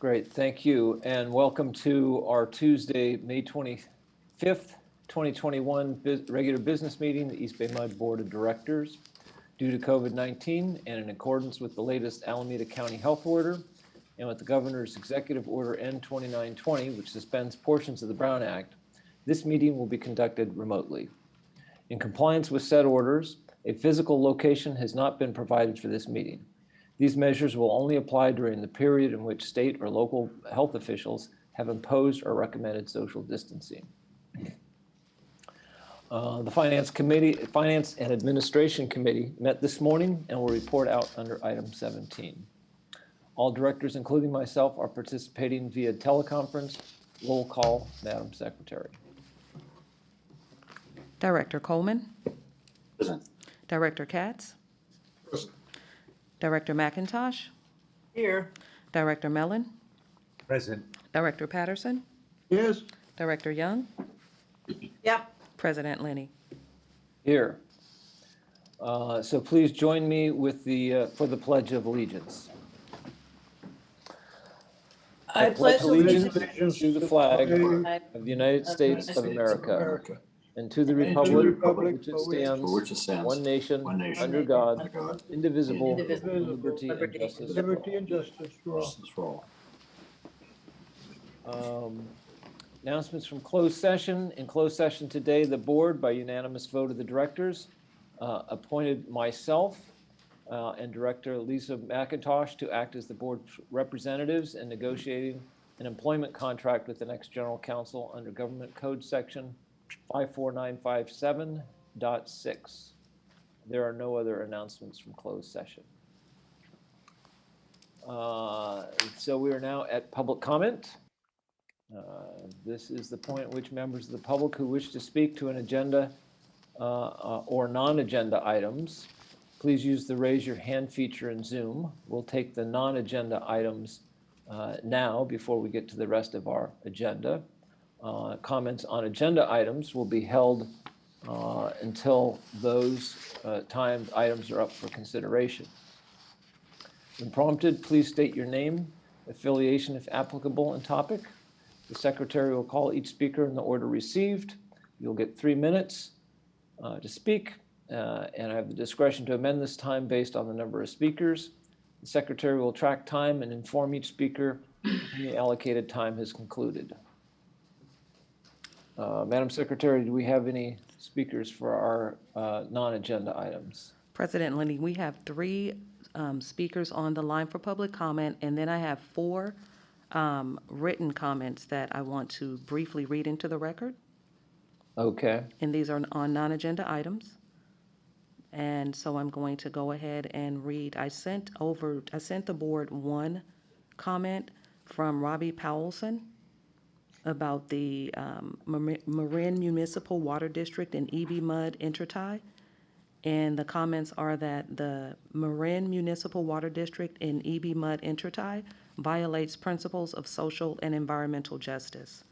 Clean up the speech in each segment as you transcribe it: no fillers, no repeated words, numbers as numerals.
Great, thank you, and welcome to our Tuesday, May 25th, 2021 regular business meeting, the East Bay MUD Board of Directors. Due to COVID-19 and in accordance with the latest Alameda County Health Order and with the Governor's Executive Order N-2920, which suspends portions of the Brown Act, this meeting will be conducted remotely. In compliance with said orders, a physical location has not been provided for this meeting. These measures will only apply during the period in which state or local health officials have imposed or recommended social distancing. The Finance and Administration Committee met this morning and will report out under item 17. All directors, including myself, are participating via teleconference. Roll call, Madam Secretary. Director Coleman. Present. Director Katz. Present. Director McIntosh. Here. Director Mellon. Present. Director Patterson. Yes. Director Young. Yep. President Lenny. Here. So please join me with for the Pledge of Allegiance. I pledge allegiance to the flag of the United States of America and to the republic for which it stands, one nation, under God, indivisible, with liberty and justice for all. Announcements from closed session. In closed session today, the board, by unanimous vote of the directors, appointed myself and Director Lisa McIntosh to act as the board's representatives in negotiating an employment contract with the next general counsel under Government Code Section 54957.6. There are no other announcements from closed session. So we are now at public comment. This is the point at which members of the public who wish to speak to an agenda or non-agenda items, please use the raise your hand feature in Zoom. We'll take the non-agenda items now before we get to the rest of our agenda. Comments on agenda items will be held until those items are up for consideration. When prompted, please state your name, affiliation if applicable, and topic. The secretary will call each speaker in the order received. You'll get 3 minutes to speak, and I have the discretion to amend this time based on the number of speakers. The secretary will track time and inform each speaker when the allocated time has concluded. Madam Secretary, do we have any speakers for our non-agenda items? President Lenny, we have 3 speakers on the line for public comment, and then I have 4 written comments that I want to briefly read into the record. Okay. And these are on non-agenda items. And so I'm going to go ahead and read. I sent the board 1 comment from Robbie Powelson about the Marin Municipal Water District and EBMUD intertie. And the comments are that the Marin Municipal Water District and EBMUD intertie violates principles of social and environmental justice.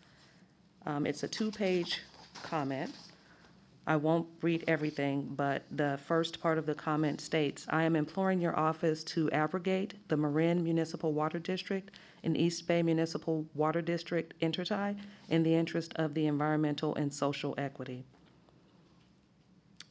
It's a 2-page comment. I won't read everything, but the first part of the comment states, I am imploring your office to abrogate the Marin Municipal Water District and East Bay Municipal Water District intertie in the interest of the environmental and social equity.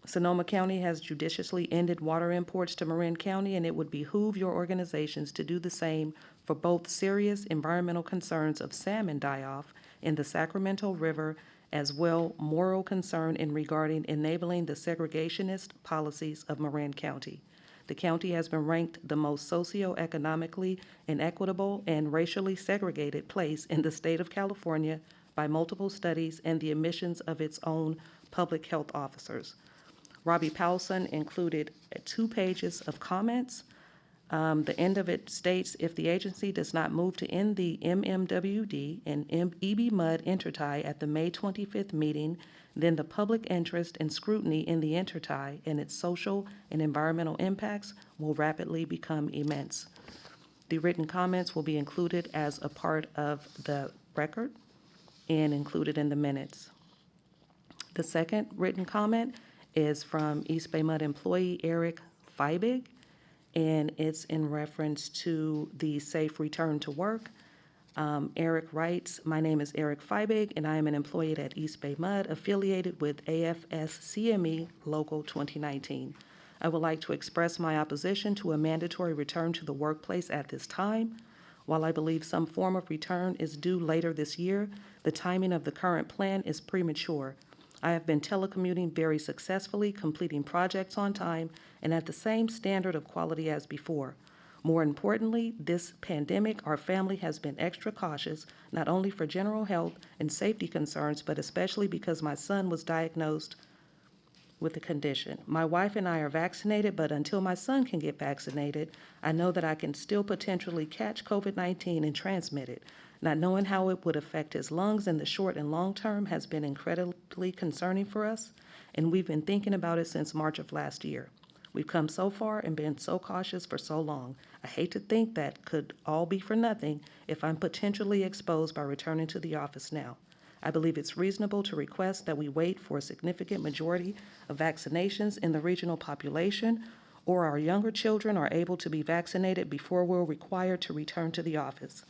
Sonoma County has judiciously ended water imports to Marin County, and it would behoove your organizations to do the same for both serious environmental concerns of salmon die-off in the Sacramento River, as well moral concern in regarding enabling the segregationist policies of Marin County. The county has been ranked the most socioeconomically inequitable and racially segregated place in the state of California by multiple studies and the admissions of its own public health officers. Robbie Powelson included 2 pages of comments. The end of it states, if the agency does not move to end the MMWD and EBMUD intertie at the May 25th meeting, then the public interest and scrutiny in the intertie and its social and environmental impacts will rapidly become immense. The written comments will be included as a part of the record and included in the minutes. The second written comment is from East Bay MUD employee Eric Feibig, and it's in reference to the safe return to work. Eric writes, my name is Eric Feibig, and I am an employee at East Bay MUD, affiliated with AFS-CME Local 2019. I would like to express my opposition to a mandatory return to the workplace at this time. While I believe some form of return is due later this year, the timing of the current plan is premature. I have been telecommuting very successfully, completing projects on time and at the same standard of quality as before. More importantly, this pandemic, our family has been extra cautious, not only for general health and safety concerns, but especially because my son was diagnosed with the condition. My wife and I are vaccinated, but until my son can get vaccinated, I know that I can still potentially catch COVID-19 and transmit it. Not knowing how it would affect his lungs in the short and long term has been incredibly concerning for us, and we've been thinking about it since March of last year. We've come so far and been so cautious for so long. I hate to think that could all be for nothing if I'm potentially exposed by returning to the office now. I believe it's reasonable to request that we wait for a significant majority of vaccinations in the regional population, or our younger children are able to be vaccinated before we're required to return to the office.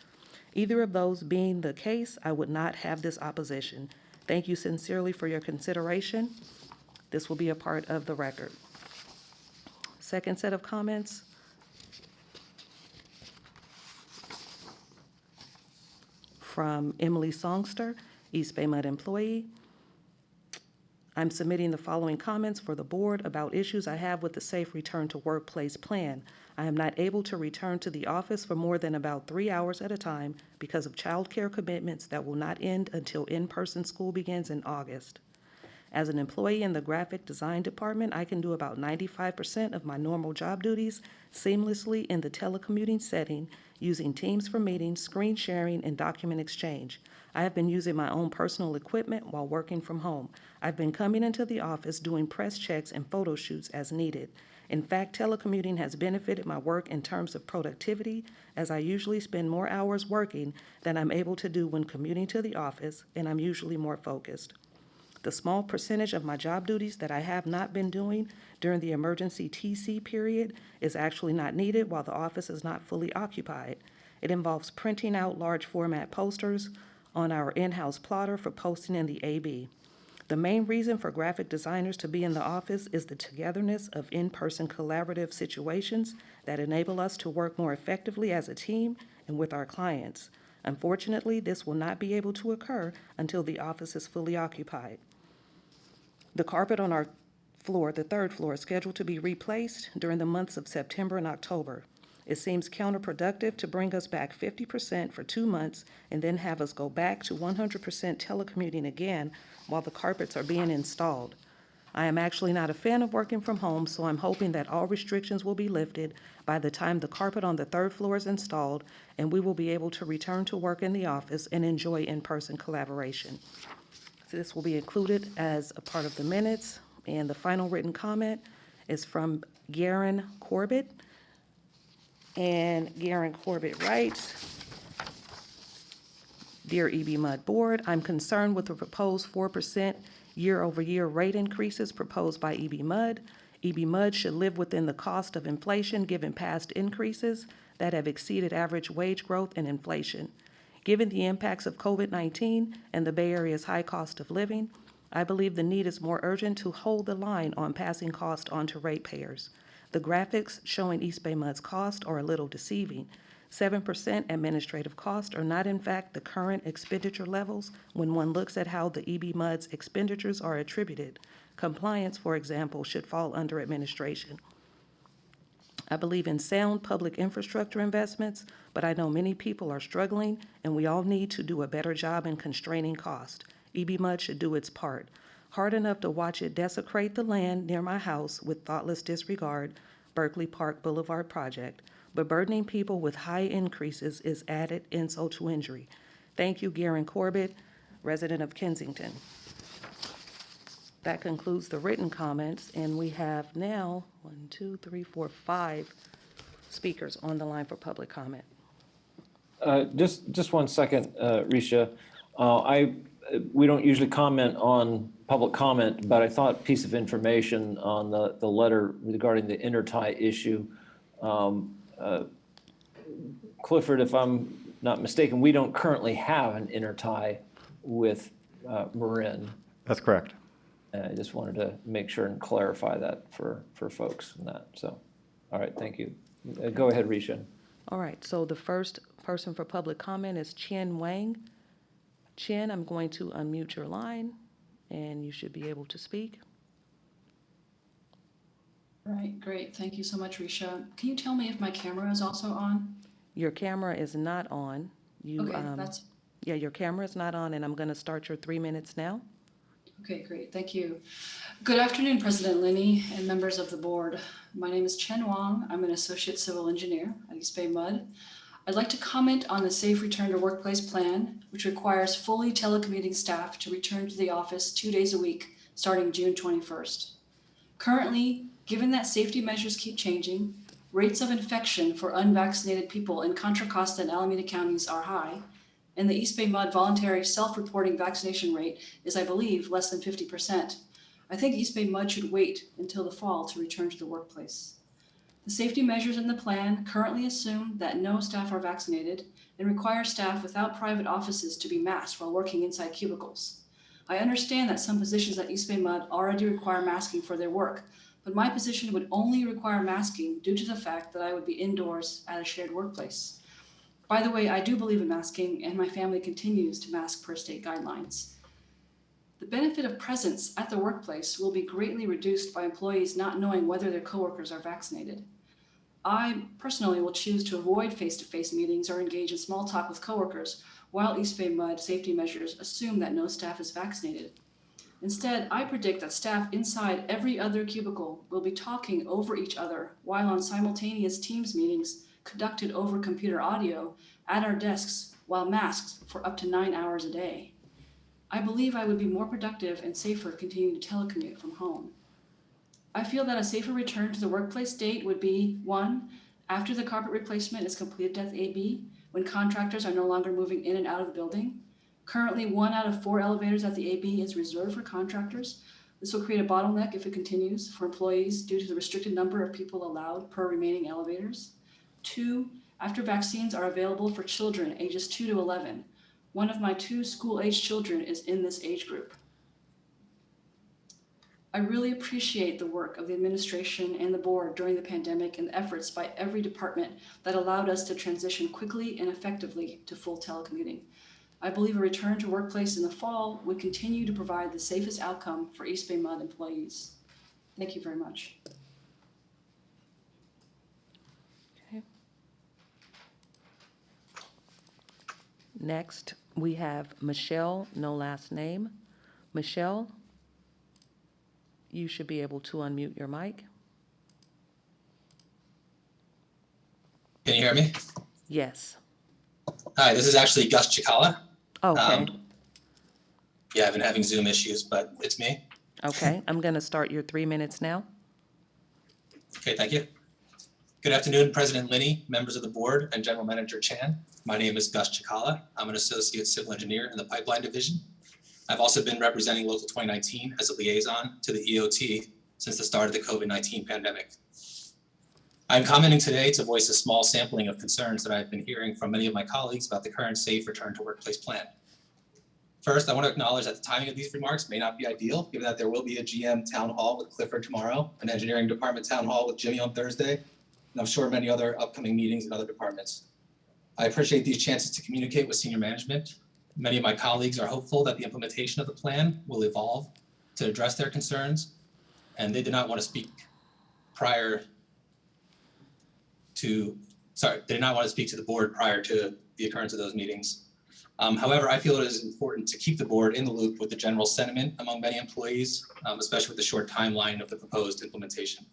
Either of those being the case, I would not have this opposition. Thank you sincerely for your consideration. This will be a part of the record. Second set of comments. From Emily Songster, East Bay MUD employee. I'm submitting the following comments for the board about issues I have with the Safe Return to Workplace plan. I am not able to return to the office for more than about 3 hours at a time because of childcare commitments that will not end until in-person school begins in August. As an employee in the graphic design department, I can do about 95% of my normal job duties seamlessly in the telecommuting setting using Teams for meetings, screen sharing, and document exchange. I have been using my own personal equipment while working from home. I've been coming into the office doing press checks and photo shoots as needed. In fact, telecommuting has benefited my work in terms of productivity, as I usually spend more hours working than I'm able to do when commuting to the office, and I'm usually more focused. The small percentage of my job duties that I have not been doing during the emergency TC period is actually not needed while the office is not fully occupied. It involves printing out large format posters on our in-house plotter for posting in the AB. The main reason for graphic designers to be in the office is the togetherness of in-person collaborative situations that enable us to work more effectively as a team and with our clients. Unfortunately, this will not be able to occur until the office is fully occupied. The carpet on our floor, the third floor, is scheduled to be replaced during the months of September and October. It seems counterproductive to bring us back 50% for 2 months and then have us go back to 100% telecommuting again while the carpets are being installed. I am actually not a fan of working from home, so I'm hoping that all restrictions will be lifted by the time the carpet on the third floor is installed, and we will be able to return to work in the office and enjoy in-person collaboration. So this will be included as a part of the minutes, and the final written comment is from Garen Corbett. And Garen Corbett writes, Dear EBMUD Board, I'm concerned with the proposed 4% year-over-year rate increases proposed by EBMUD. EBMUD should live within the cost of inflation given past increases that have exceeded average wage growth and inflation. Given the impacts of COVID-19 and the Bay Area's high cost of living, I believe the need is more urgent to hold the line on passing cost on to ratepayers. The graphics showing East Bay MUD's cost are a little deceiving. 7% administrative costs are not in fact the current expenditure levels when one looks at how the EBMUD's expenditures are attributed. Compliance, for example, should fall under administration. I believe in sound public infrastructure investments, but I know many people are struggling and we all need to do a better job in constraining cost. EBMUD should do its part. Hard enough to watch it desecrate the land near my house with thoughtless disregard, Berkeley Park Boulevard project, but burdening people with high increases is added insult to injury. Thank you, Garen Corbett, resident of Kensington. That concludes the written comments, and we have now 5 speakers on the line for public comment. Just 1 second, Risha. We don't usually comment on public comment, but I thought a piece of information on the letter regarding the intertie issue. Clifford, if I'm not mistaken, we don't currently have an intertie with Marin. That's correct. And I just wanted to make sure and clarify that for folks and that. So, all right, thank you. Go ahead, Risha. All right, so the first person for public comment is Chen Wang. Chen, I'm going to unmute your line, and you should be able to speak. Right, great. Thank you so much, Risha. Can you tell me if my camera is also on? Your camera is not on. Yeah, your camera is not on, and I'm going to start your 3 minutes now. Okay, great. Thank you. Good afternoon, President Linney and members of the board. My name is Chen Wang. I'm an associate civil engineer at EBMUD. I'd like to comment on the Safe Return to Workplace plan, which requires fully telecommuting staff to return to the office 2 days a week, starting June 21st. Currently, given that safety measures keep changing, rates of infection for unvaccinated people in Contra Costa and Alameda counties are high, and the EBMUD voluntary self-reporting vaccination rate is, I believe, less than 50%. I think EBMUD should wait until the fall to return to the workplace. The safety measures in the plan currently assume that no staff are vaccinated and require staff without private offices to be masked while working inside cubicles. I understand that some positions at EBMUD already require masking for their work, but my position would only require masking due to the fact that I would be indoors at a shared workplace. By the way, I do believe in masking, and my family continues to mask per state guidelines. The benefit of presence at the workplace will be greatly reduced by employees not knowing whether their coworkers are vaccinated. I personally will choose to avoid face-to-face meetings or engage in small talk with coworkers while EBMUD safety measures assume that no staff is vaccinated. Instead, I predict that staff inside every other cubicle will be talking over each other while on simultaneous Teams meetings conducted over computer audio at our desks while masked for up to 9 hours a day. I believe I would be more productive and safer continuing to telecommute from home. I feel that a safer return to the workplace date would be 1, after the carpet replacement is completed at the AB, when contractors are no longer moving in and out of the building. Currently, 1 out of 4 elevators at the AB is reserved for contractors. This will create a bottleneck if it continues for employees due to the restricted number of people allowed per remaining elevators. 2, after vaccines are available for children ages 2 to 11. One of my 2 school-age children is in this age group. I really appreciate the work of the administration and the board during the pandemic and the efforts by every department that allowed us to transition quickly and effectively to full telecommuting. I believe a return to workplace in the fall would continue to provide the safest outcome for EBMUD employees. Thank you very much. Okay. Next, we have Michelle, no last name. Michelle, you should be able to unmute your mic. Can you hear me? Yes. Hi, this is actually Gus Chikala. Okay. Yeah, I've been having Zoom issues, but it's me. Okay, I'm going to start your 3 minutes now. Okay, thank you. Good afternoon, President Linney, members of the board, and General Manager Chan. My name is Gus Chikala. I'm an associate civil engineer in the pipeline division. I've also been representing Local 2019 as a liaison to the EOT since the start of the COVID-19 pandemic. I'm commenting today to voice a small sampling of concerns that I've been hearing from many of my colleagues about the current safe return to workplace plan. First, I want to acknowledge that the timing of these remarks may not be ideal, given that there will be a GM town hall with Clifford tomorrow, an engineering department town hall with Jimmy on Thursday, and I'm sure many other upcoming meetings in other departments. I appreciate these chances to communicate with senior management. Many of my colleagues are hopeful that the implementation of the plan will evolve to address their concerns, and they did not want to speak they did not want to speak to the board prior to the occurrence of those meetings. However, I feel it is important to keep the board in the loop with the general sentiment among many employees, especially with the short timeline of the proposed implementation.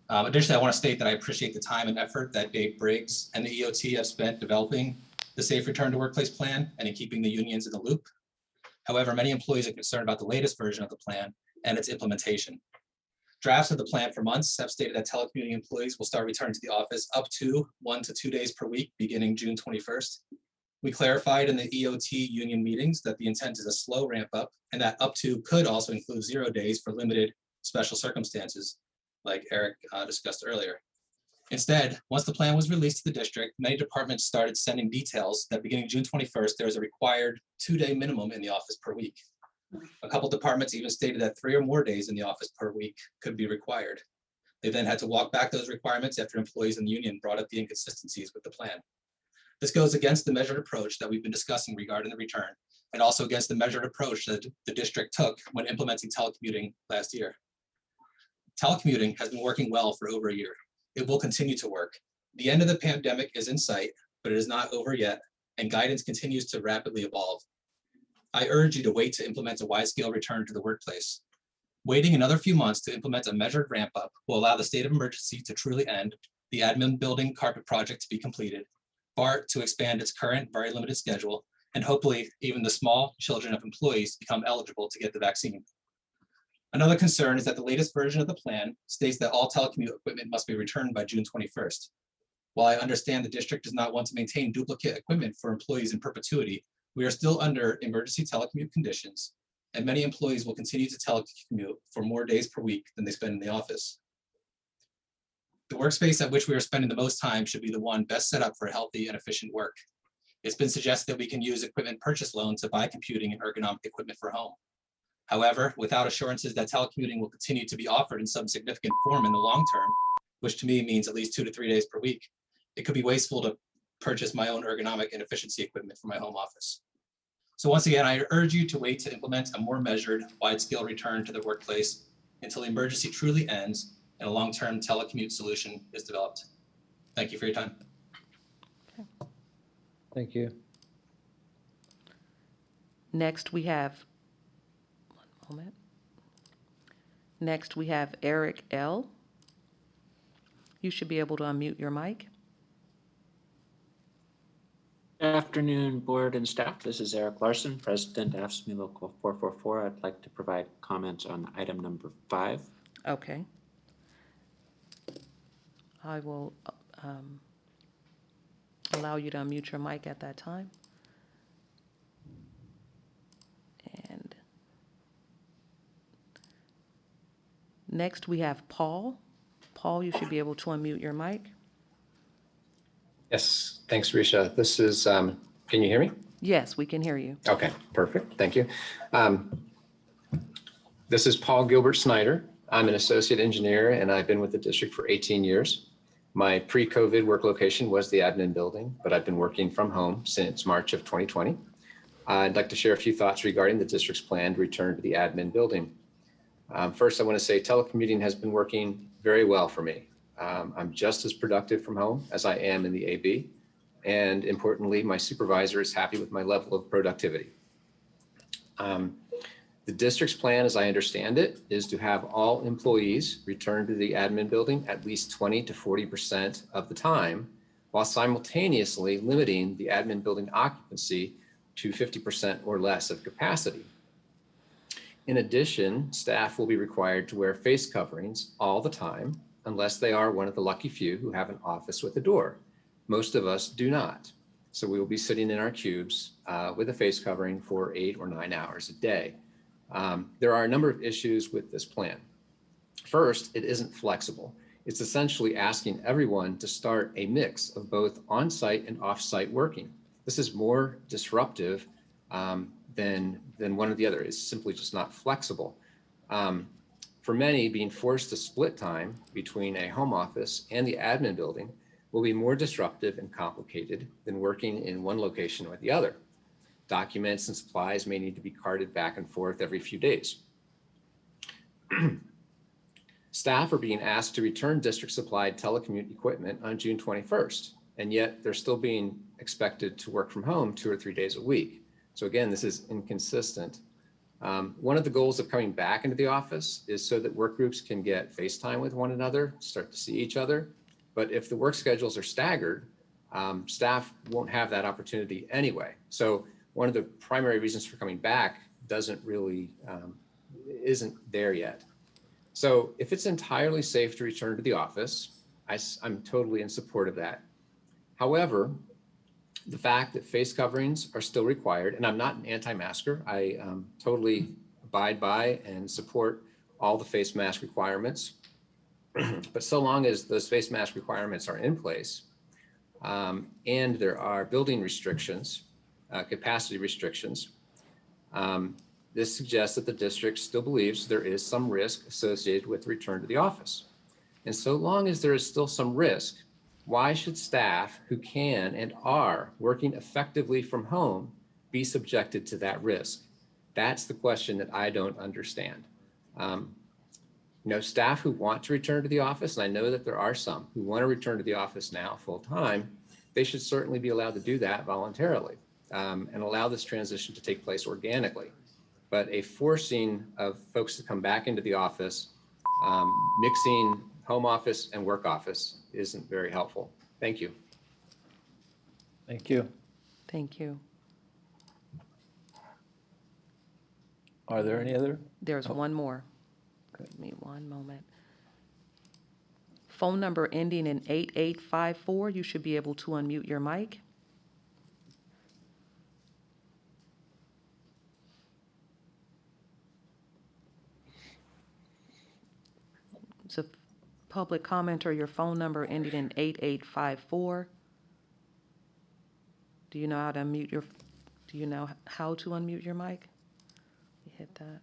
Additionally, I want to state that I appreciate the time and effort that Dave Briggs and the EOT have spent developing the Safe Return to Workplace plan and in keeping the unions in the loop. However, many employees are concerned about the latest version of the plan and its implementation. Drafts of the plan for months have stated that telecommuting employees will start returning to the office up to 1 to 2 days per week beginning June 21st. We clarified in the EOT union meetings that the intent is a slow ramp up and that up to could also include 0 days for limited special circumstances, like Eric discussed earlier. Instead, once the plan was released to the district, many departments started sending details that beginning June 21st, there is a required 2-day minimum in the office per week. A couple departments even stated that 3 or more days in the office per week could be required. They then had to walk back those requirements after employees in the union brought up the inconsistencies with the plan. This goes against the measured approach that we've been discussing regarding the return, and also against the measured approach that the district took when implementing telecommuting last year. Telecommuting has been working well for over a year. It will continue to work. The end of the pandemic is in sight, but it is not over yet, and guidance continues to rapidly evolve. I urge you to wait to implement a wide-scale return to the workplace. Waiting another few months to implement a measured ramp-up will allow the state of emergency to truly end, the admin building carpet project to be completed, BART to expand its current very limited schedule, and hopefully even the small children of employees to become eligible to get the vaccine. Another concern is that the latest version of the plan states that all telecommute equipment must be returned by June 21st. While I understand the district does not want to maintain duplicate equipment for employees in perpetuity, we are still under emergency telecommute conditions, and many employees will continue to telecommute for more days per week than they spend in the office. The workspace at which we are spending the most time should be the one best set up for healthy and efficient work. It's been suggested that we can use equipment purchase loans to buy computing and ergonomic equipment for home. However, without assurances that telecommuting will continue to be offered in some significant form in the long term, which to me means at least 2 to 3 days per week, it could be wasteful to purchase my own ergonomic and efficiency equipment for my home office. So once again, I urge you to wait to implement a more measured, wide-scale return to the workplace until the emergency truly ends and a long-term telecommute solution is developed. Thank you for your time. Thank you. Next, we have, one moment. Next, we have Eric L. You should be able to unmute your mic. Good afternoon, board and staff. This is Eric Larson, President, AFSCME Local 444. I'd like to provide comments on item number 5. Okay. I will allow you to unmute your mic at that time. And next we have Paul. Paul, you should be able to unmute your mic. Yes, thanks, Risha. This is, can you hear me? Yes, we can hear you. Okay, perfect. Thank you. This is Paul Gilbert Snyder. I'm an associate engineer and I've been with the district for 18 years. My pre-COVID work location was the admin building, but I've been working from home since March of 2020. I'd like to share a few thoughts regarding the district's planned return to the admin building. First, I want to say telecommuting has been working very well for me. I'm just as productive from home as I am in the AB. And importantly, my supervisor is happy with my level of productivity. The district's plan, as I understand it, is to have all employees return to the admin building at least 20 to 40% of the time, while simultaneously limiting the admin building occupancy to 50% or less of capacity. In addition, staff will be required to wear face coverings all the time, unless they are one of the lucky few who have an office with a door. Most of us do not. So we will be sitting in our cubes with a face covering for 8 or 9 hours a day. There are a number of issues with this plan. First, it isn't flexible. It's essentially asking everyone to start a mix of both on-site and off-site working. This is more disruptive than one or the other. It's simply just not flexible. For many, being forced to split time between a home office and the admin building will be more disruptive and complicated than working in one location or the other. Documents and supplies may need to be carted back and forth every few days. Staff are being asked to return district supplied telecommute equipment on June 21st, and yet they're still being expected to work from home 2 or 3 days a week. So again, this is inconsistent. One of the goals of coming back into the office is so that work groups can get FaceTime with one another, start to see each other. But if the work schedules are staggered, staff won't have that opportunity anyway. So one of the primary reasons for coming back doesn't really, isn't there yet. So if it's entirely safe to return to the office, I'm totally in support of that. However, the fact that face coverings are still required, and I'm not an anti-masker, I totally abide by and support all the face mask requirements. But so long as those face mask requirements are in place, and there are building restrictions, capacity restrictions, this suggests that the district still believes there is some risk associated with return to the office. And so long as there is still some risk, why should staff who can and are working effectively from home be subjected to that risk? That's the question that I don't understand. Staff who want to return to the office, and I know that there are some who want to return to the office now full time, they should certainly be allowed to do that voluntarily and allow this transition to take place organically. But a forcing of folks to come back into the office, mixing home office and work office isn't very helpful. Thank you. Thank you. Thank you. Are there any other? There's Oh. one more. Okay. Give me one moment. Phone number ending in 8854, you should be able to unmute your mic. So public comment or your phone number ending in 8854. Do you know how to unmute your, do you know how to unmute your mic? You hit that.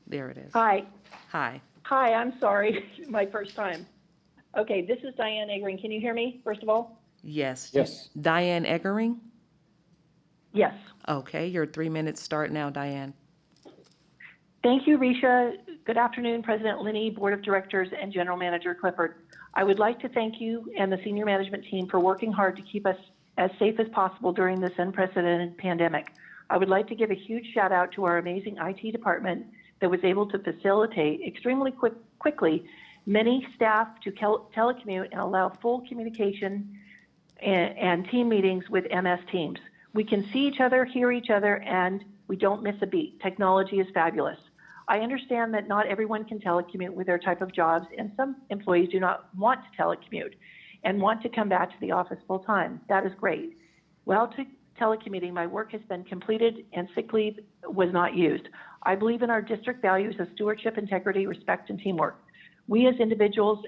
There it is. Hi. Hi. Hi, I'm sorry. My first time. Okay, this is Diane Eggering. Can you hear me, first of all? Yes. Yes. Diane Eggering? Yes. Okay, your 3 minutes start now, Diane. Thank you, Risha. Good afternoon, President Linney, Board of Directors, and General Manager Clifford. I would like to thank you and the senior management team for working hard to keep us as safe as possible during this unprecedented pandemic. I would like to give a huge shout out to our amazing IT department that was able to facilitate extremely quickly many staff to telecommute and allow full communication and team meetings with MS Teams. We can see each other, hear each other, and we don't miss a beat. Technology is fabulous. I understand that not everyone can telecommute with their type of jobs, and some employees do not want to telecommute and want to come back to the office full time. That is great. While telecommuting, my work has been completed and sick leave was not used. I believe in our district values of stewardship, integrity, respect, and teamwork. We as individuals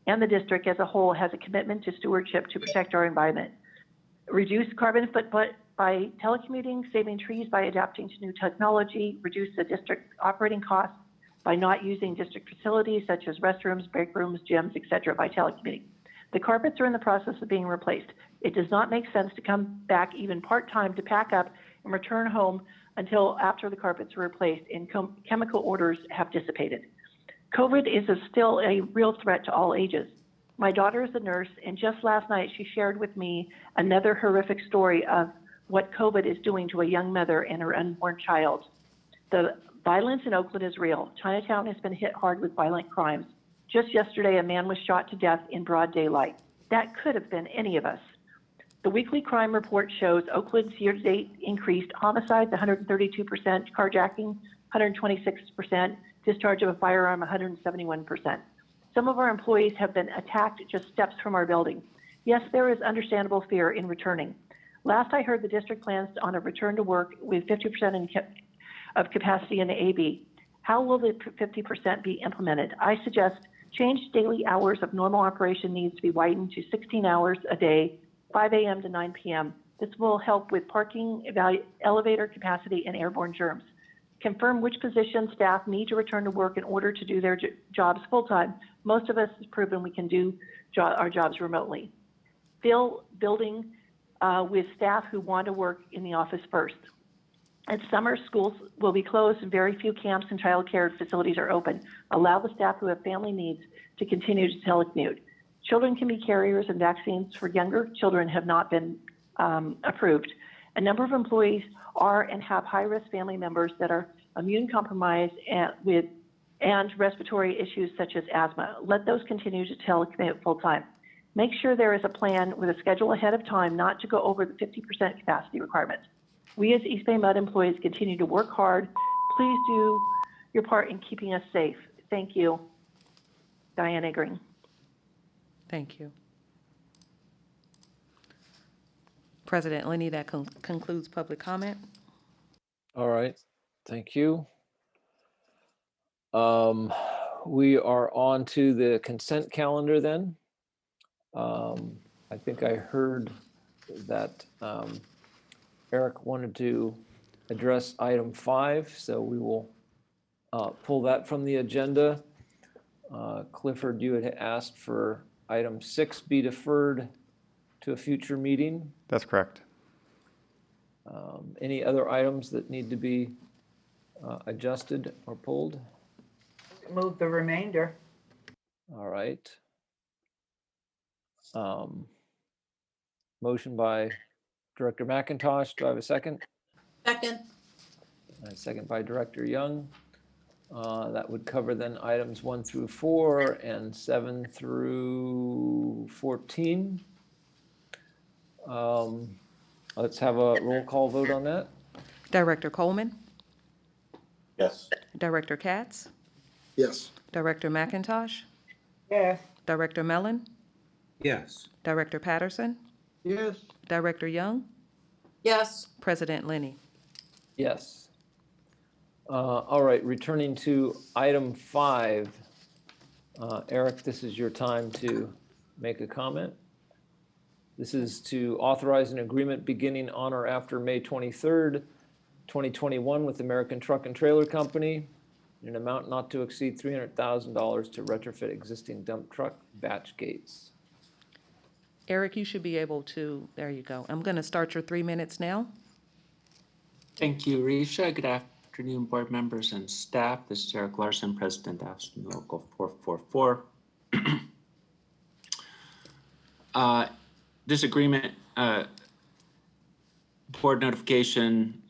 and the district as a whole has a commitment to stewardship to protect our environment. Reduce carbon footprint by telecommuting, saving trees by adapting to new technology, reduce the district operating costs by not using district facilities such as restrooms, break rooms, gyms, etc. by telecommuting. The carpets are in the process of being replaced. It does not make sense to come back even part-time to pack up and return home until after the carpets are replaced and chemical odors have dissipated. COVID is still a real threat to all ages. My daughter is a nurse, and just last night she shared with me another horrific story of what COVID is doing to a young mother and her unborn child. The violence in Oakland is real. Chinatown has been hit hard with violent crimes. Just yesterday, a man was shot to death in broad daylight. That could have been any of us. The weekly crime report shows Oakland's year-to-date increased homicides 132%, carjacking 126%, discharge of a firearm 171%. Some of our employees have been attacked just steps from our building. Yes, there is understandable fear in returning. Last I heard, the district plans on a return to work with 50% of capacity in the AB. How will the 50% be implemented? I suggest change daily hours of normal operation needs to be widened to 16 hours a day, 5 a.m. to 9 p.m. This will help with parking, elevator capacity, and airborne germs. Confirm which position staff need to return to work in order to do their jobs full-time. Most of us has proven we can do our jobs remotely. Fill building with staff who want to work in the office first. At summer, schools will be closed and very few camps and child care facilities are open. Allow the staff who have family needs to continue to telecommute. Children can be carriers, and vaccines for younger children have not been approved. A number of employees are and have high-risk family members that are immune compromised and respiratory issues such as asthma. Let those continue to telecommute full-time. Make sure there is a plan with a schedule ahead of time not to go over the 50% capacity requirement. We as East Bay MUD employees continue to work hard. Please do your part in keeping us safe. Thank you. Diane Eggering. Thank you. President Linney, that concludes public comment. All right, thank you. We are on to the consent calendar then. I think I heard that Eric wanted to address item 5, so we will pull that from the agenda. Clifford, you had asked for item 6 be deferred to a future meeting. That's correct. Any other items that need to be adjusted or pulled? Move the remainder. All right. Motion by Director McIntosh. Do I have a second? Second. A second by Director Young. That would cover then items 1 through 4 and 7 through 14. Let's have a roll call vote on that. Director Coleman, Yes. Director Katz, Yes. Director McIntosh, Yes. Director Mellon, Yes. Director Patterson, Yes. Director Young, Yes. President Lenny. Yes. All right, returning to item 5. Eric, this is your time to make a comment. This is to authorize an agreement beginning on or after May 23rd, 2021 with American Truck and Trailer Company in an amount not to exceed $300,000 to retrofit existing dump truck batch gates. Eric, you should be able to, there you go. I'm going to start your 3 minutes now. Thank you, Risha. Good afternoon, board members and staff. This is Eric Larson, President of AFSCME Local 444. This agreement, board notification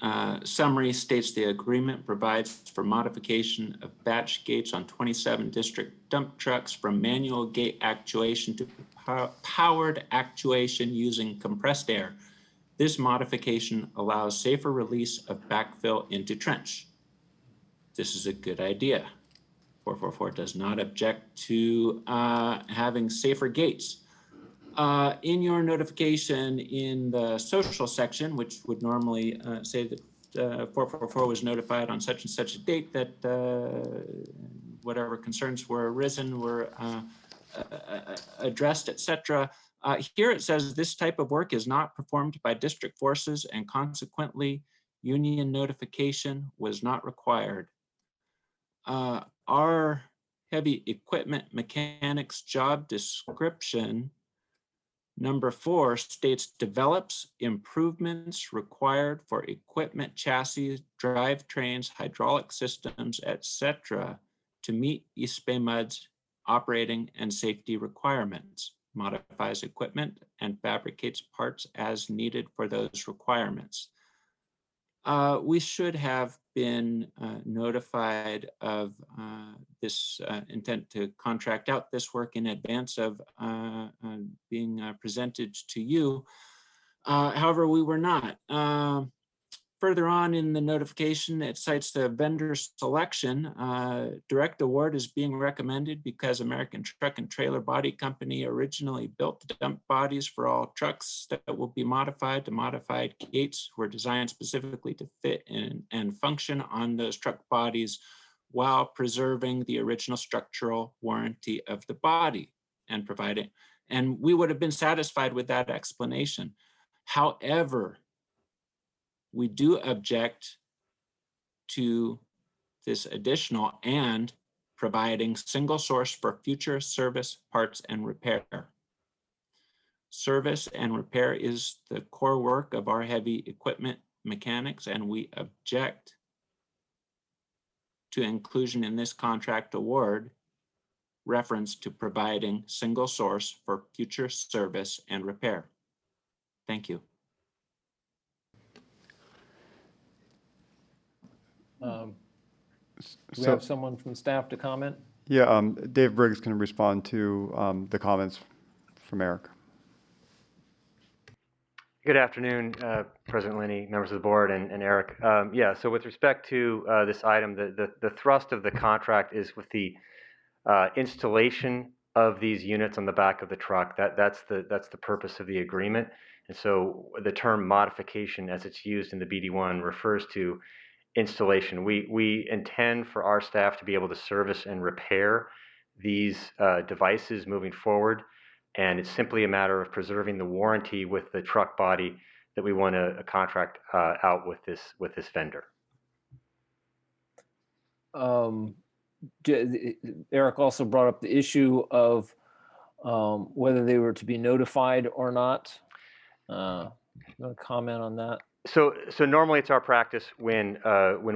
summary states the agreement provides for modification of batch gates on 27 district dump trucks from manual gate actuation to powered actuation using compressed air. This modification allows safer release of backfill into trench. This is a good idea. 444 does not object to having safer gates. In your notification in the social section, which would normally say that 444 was notified on such and such a date that whatever concerns were arisen were addressed, etc. Here it says this type of work is not performed by district forces and consequently union notification was not required. Our heavy equipment mechanics job description number 4 states develops improvements required for equipment, chassis, drivetrains, hydraulic systems, etc. to meet EBMUD's operating and safety requirements, modifies equipment and fabricates parts as needed for those requirements. We should have been notified of this intent to contract out this work in advance of being presented to you. However, we were not. Further on in the notification, it cites the vendor selection. Direct award is being recommended because American Truck and Trailer Body Company originally built the dump bodies for all trucks that will be modified. The modified gates were designed specifically to fit in and function on those truck bodies while preserving the original structural warranty of the body and providing. And we would have been satisfied with that explanation. However, we do object to this additional and providing single source for future service, parts, and repair. Service and repair is the core work of our heavy equipment mechanics, and we object to inclusion in this contract award reference to providing single source for future service and repair. Thank you. Do we have someone from staff to comment? Yeah, Dave Briggs can respond to the comments from Eric. Good afternoon, President Lenny, members of the board, and Eric. Yeah, so with respect to this item, the thrust of the contract is with the installation of these units on the back of the truck. That's the purpose of the agreement. And so the term modification, as it's used in the BD1, refers to installation. We intend for our staff to be able to service and repair these devices moving forward. And it's simply a matter of preserving the warranty with the truck body that we want to contract out with this vendor. Eric also brought up the issue of whether they were to be notified or not. You want to comment on that? So normally it's our practice when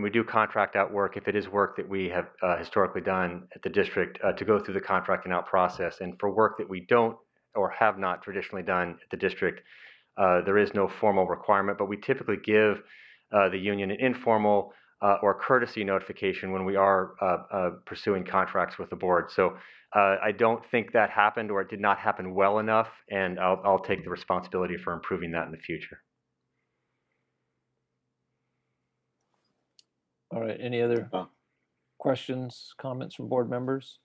we do contract out work, if it is work that we have historically done at the district, to go through the contracting out process. And for work that we don't or have not traditionally done at the district, there is no formal requirement, but we typically give the union an informal or courtesy notification when we are pursuing contracts with the board. So I don't think that happened, or it did not happen well enough, and I'll take the responsibility for improving that in the future. All right, any other questions, comments from board members?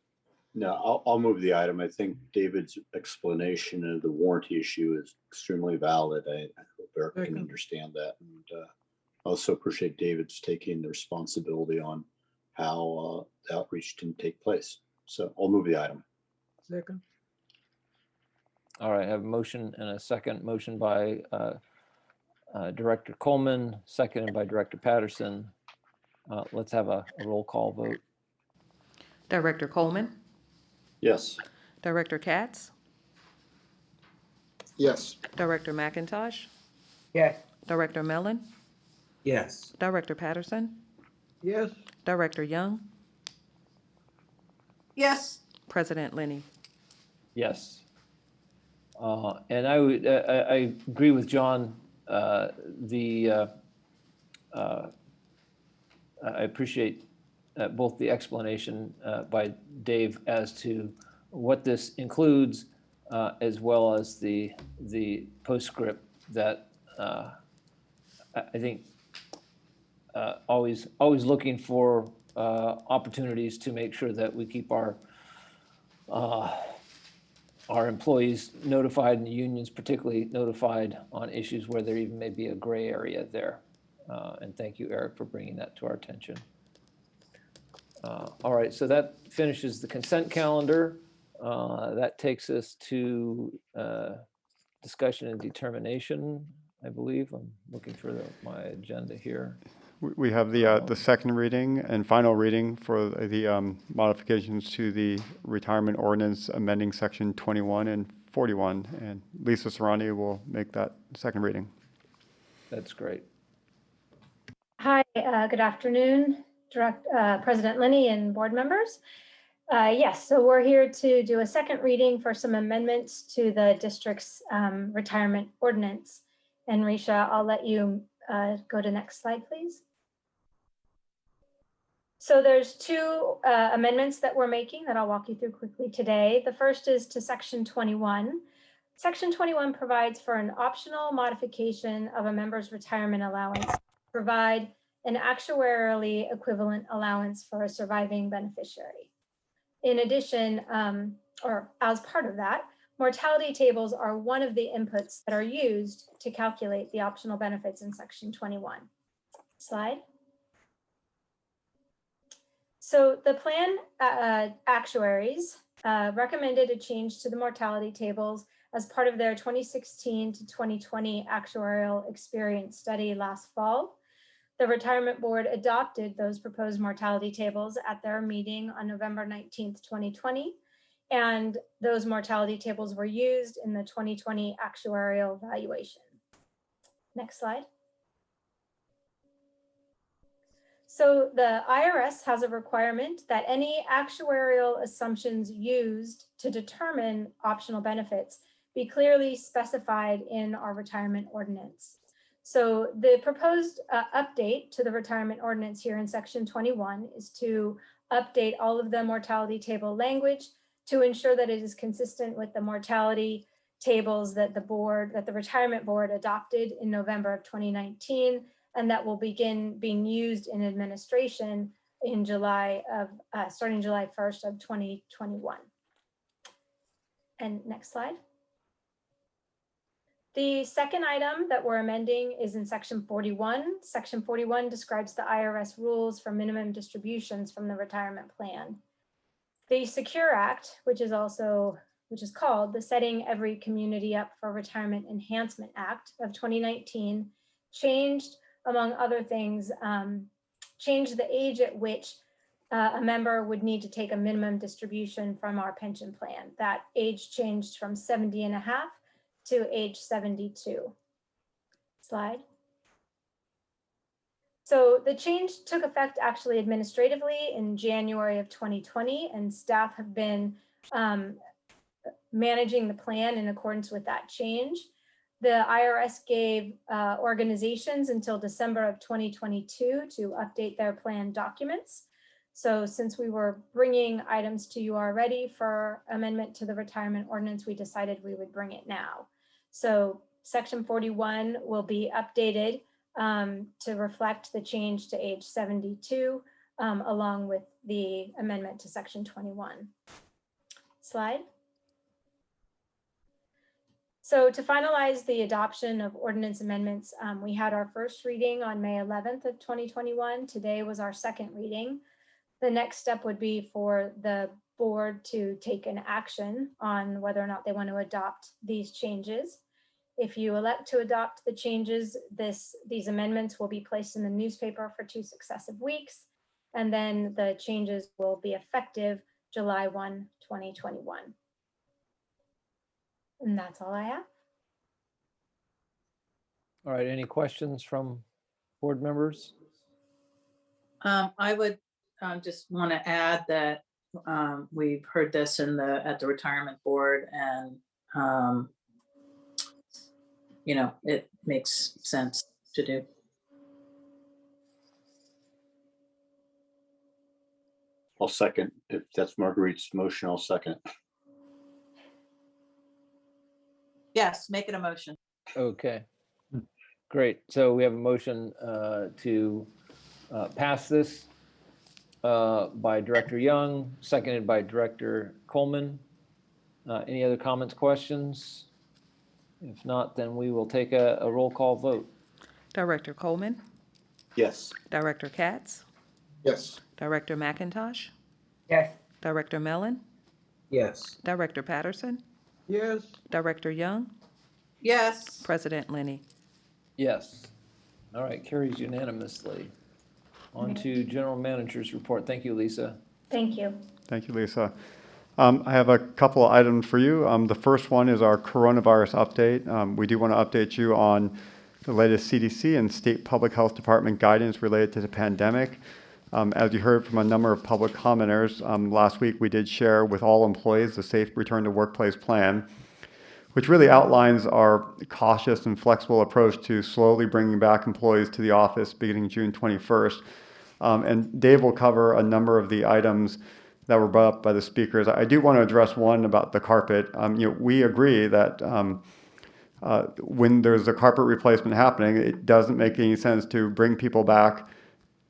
No, I'll move the item. I think David's explanation of the warranty issue is extremely valid. I hope Eric can understand that. And I also appreciate David's taking the responsibility on how the outreach didn't take place. So I'll move the item. Second. All right, I have a motion and a second. Motion by Director Coleman, seconded by Director Patterson. Let's have a roll call vote. Director Coleman, Yes. Director Katz, Yes. Director McIntosh, Yes. Director Mellon, Yes. Director Patterson, Yes. Director Young, Yes. President Lenny. Yes. And I agree with John. I appreciate both the explanation by Dave as to what this includes, as well as the postscript that I think always looking for opportunities to make sure that we keep our employees notified, and the unions particularly notified on issues where there even may be a gray area there. And thank you, Eric, for bringing that to our attention. All right, so that finishes the consent calendar. That takes us to discussion and determination, I believe. I'm looking for my agenda here. We have the second reading and final reading for the modifications to the retirement ordinance amending section 21 and 41. And Lisa Serrani will make that second reading. That's great. Hi, good afternoon, President Lenny and board members. Yes, so we're here to do a second reading for some amendments to the district's retirement ordinance. And Risha, I'll let you go to next slide, please. So there's two amendments that we're making that I'll walk you through quickly today. The first is to section 21. Section 21 provides for an optional modification of a member's retirement allowance, provide an actuarially equivalent allowance for a surviving beneficiary. In addition, or as part of that, mortality tables are one of the inputs that are used to calculate the optional benefits in section 21. Slide. So the plan actuaries recommended a change to the mortality tables as part of their 2016 to 2020 actuarial experience study last fall. The retirement board adopted those proposed mortality tables at their meeting on November 19th, 2020. And those mortality tables were used in the 2020 actuarial valuation. Next slide. So the IRS has a requirement that any actuarial assumptions used to determine optional benefits be clearly specified in our retirement ordinance. So the proposed update to the retirement ordinance here in section 21 is to update all of the mortality table language to ensure that it is consistent with the mortality tables that the retirement board adopted in November of 2019, and that will begin being used in administration in starting July 1st of 2021. And next slide. The second item that we're amending is in section 41. Section 41 describes the IRS rules for minimum distributions from the retirement plan. The Secure Act, which is called the Setting Every Community Up for Retirement Enhancement Act of 2019, changed, among other things, changed the age at which a member would need to take a minimum distribution from our pension plan. That age changed from 70 and a half to age 72. Slide. So the change took effect actually administratively in January of 2020, and staff have been managing the plan in accordance with that change. The IRS gave organizations until December of 2022 to update their plan documents. So since we were bringing items to you already for amendment to the retirement ordinance, we decided we would bring it now. So section 41 will be updated to reflect the change to age 72, along with the amendment to section 21. Slide. So to finalize the adoption of ordinance amendments, we had our first reading on May 11th of 2021. Today was our second reading. The next step would be for the board to take an action on whether or not they want to adopt these changes. If you elect to adopt the changes, these amendments will be placed in the newspaper for 2 successive weeks, and then the changes will be effective July 1, 2021. And that's all I have. All right, any questions from board members? I would just want to add that we've heard this at the retirement board, and it makes sense to do. I'll second. If that's Marguerite's motion, I'll second. Yes, make it a motion. Okay, great. So we have a motion to pass this by Director Young, seconded by Director Coleman. Any other comments, questions? If not, then we will take a roll call vote. Director Coleman, Yes. Director Katz, Yes. Director McIntosh, Yes. Director Mellon, Yes. Director Patterson, Yes. Director Young, Yes. President Lenny. Yes. All right, carries unanimously. On to General Manager's report. Thank you, Lisa. Thank you. Thank you, Lisa. I have a couple of items for you. The first one is our coronavirus update. We do want to update you on the latest CDC and State Public Health Department guidance related to the pandemic. As you heard from a number of public commenters, last week we did share with all employees the Safe Return to Workplace plan, which really outlines our cautious and flexible approach to slowly bringing back employees to the office beginning June 21st. And Dave will cover a number of the items that were brought up by the speakers. I do want to address one about the carpet. We agree that when there's a carpet replacement happening, it doesn't make any sense to bring people back,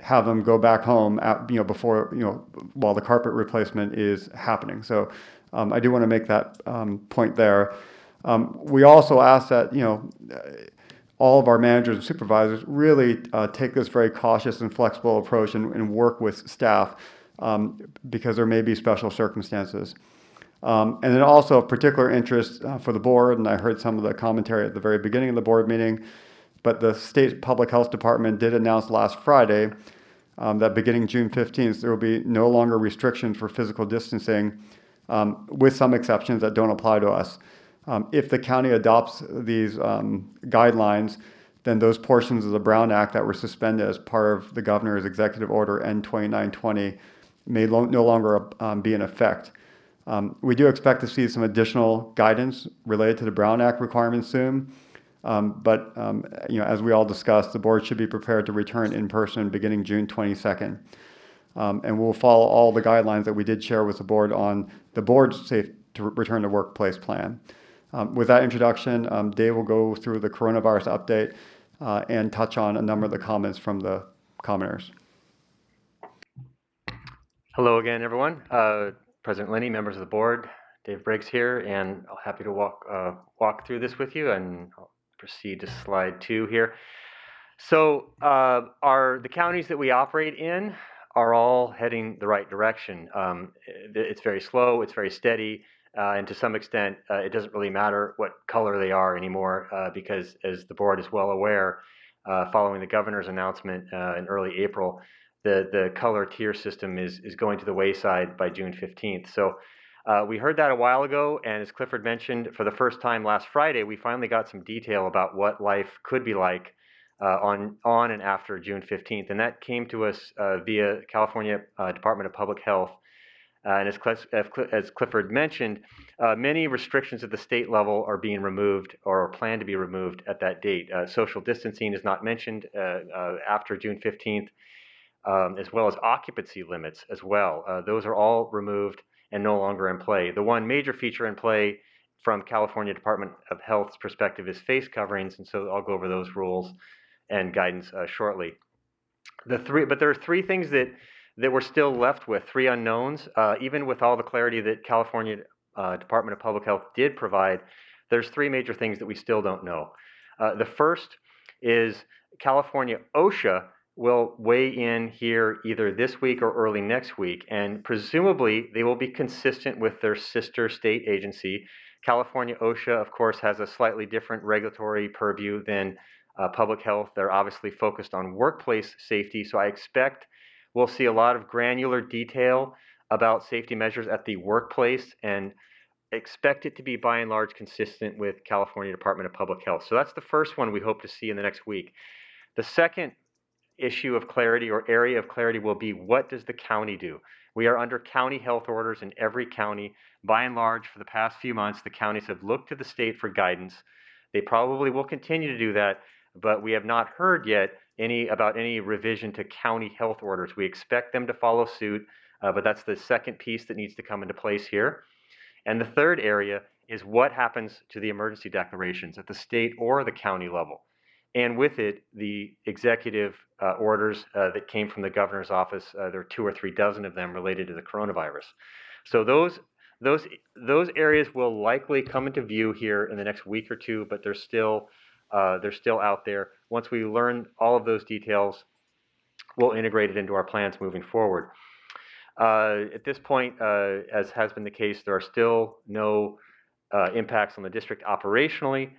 have them go back home while the carpet replacement is happening. So I do want to make that point there. We also ask that all of our managers and supervisors really take this very cautious and flexible approach and work with staff because there may be special circumstances. And then also of particular interest for the board, and I heard some of the commentary at the very beginning of the board meeting, but the State Public Health Department did announce last Friday that beginning June 15th, there will be no longer restrictions for physical distancing, with some exceptions that don't apply to us. If the county adopts these guidelines, then those portions of the Brown Act that were suspended as part of the governor's executive order N2920 may no longer be in effect. We do expect to see some additional guidance related to the Brown Act requirements soon. But as we all discussed, the board should be prepared to return in person beginning June 22nd. And we'll follow all the guidelines that we did share with the board on the board's Safe to Return to Workplace plan. With that introduction, Dave will go through the coronavirus update and touch on a number of the comments from the commenters. Hello again, everyone. President Lenny, members of the board, Dave Briggs here, and I'm happy to walk through this with you, and I'll proceed to slide 2 here. So the counties that we operate in are all heading the right direction. It's very slow, it's very steady, and to some extent, it doesn't really matter what color they are anymore, because as the board is well aware, following the governor's announcement in early April, the color tier system is going to the wayside by June 15th. So we heard that a while ago, and as Clifford mentioned, for the first time last Friday, we finally got some detail about what life could be like on and after June 15th, and that came to us via California Department of Public Health. And as Clifford mentioned, many restrictions at the state level are being removed or are planned to be removed at that date. Social distancing is not mentioned after June 15th, as well as occupancy limits as well. Those are all removed and no longer in play. The one major feature in play from California Department of Health's perspective is face coverings, and so I'll go over those rules and guidance shortly. But there are 3 things that we're still left with, 3 unknowns. Even with all the clarity that California Department of Public Health did provide, there's 3 major things that we still don't know. The first is California OSHA will weigh in here either this week or early next week, and presumably they will be consistent with their sister state agency. California OSHA, of course, has a slightly different regulatory purview than public health. They're obviously focused on workplace safety, so I expect we'll see a lot of granular detail about safety measures at the workplace, and expect it to be by and large consistent with California Department of Public Health. So that's the first one we hope to see in the next week. The second issue of clarity or area of clarity will be, what does the county do? We are under county health orders in every county. By and large, for the past few months, the counties have looked to the state for guidance. They probably will continue to do that, but we have not heard yet about any revision to county health orders. We expect them to follow suit, but that's the second piece that needs to come into place here. And the third area is what happens to the emergency declarations at the state or the county level. And with it, the executive orders that came from the governor's office, there are 2 or 3 dozen of them related to the coronavirus. So those areas will likely come into view here in the next week or 2, but they're still out there. Once we learn all of those details, we'll integrate it into our plans moving forward. At this point, as has been the case, there are still no impacts on the district operationally,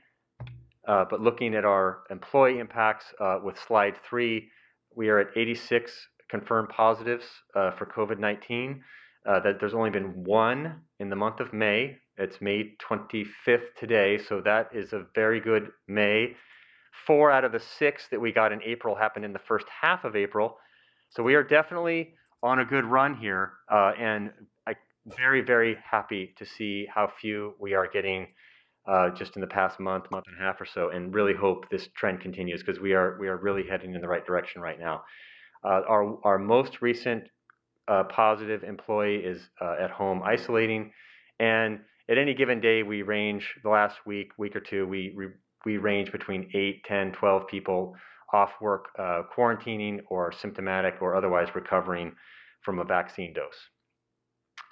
but looking at our employee impacts with slide 3, we are at 86 confirmed positives for COVID-19. That there's only been 1 in the month of May. It's May 25th today, so that is a very good May. 4 out of the 6 that we got in April happened in the first half of April. So we are definitely on a good run here, and I'm very, very happy to see how few we are getting just in the past month and a half or so, and really hope this trend continues, because we are really heading in the right direction right now. Our most recent positive employee is at home isolating, and at any given day we range, the last week or 2, we range between 8, 10, 12 people off work, quarantining or symptomatic or otherwise recovering from a vaccine dose.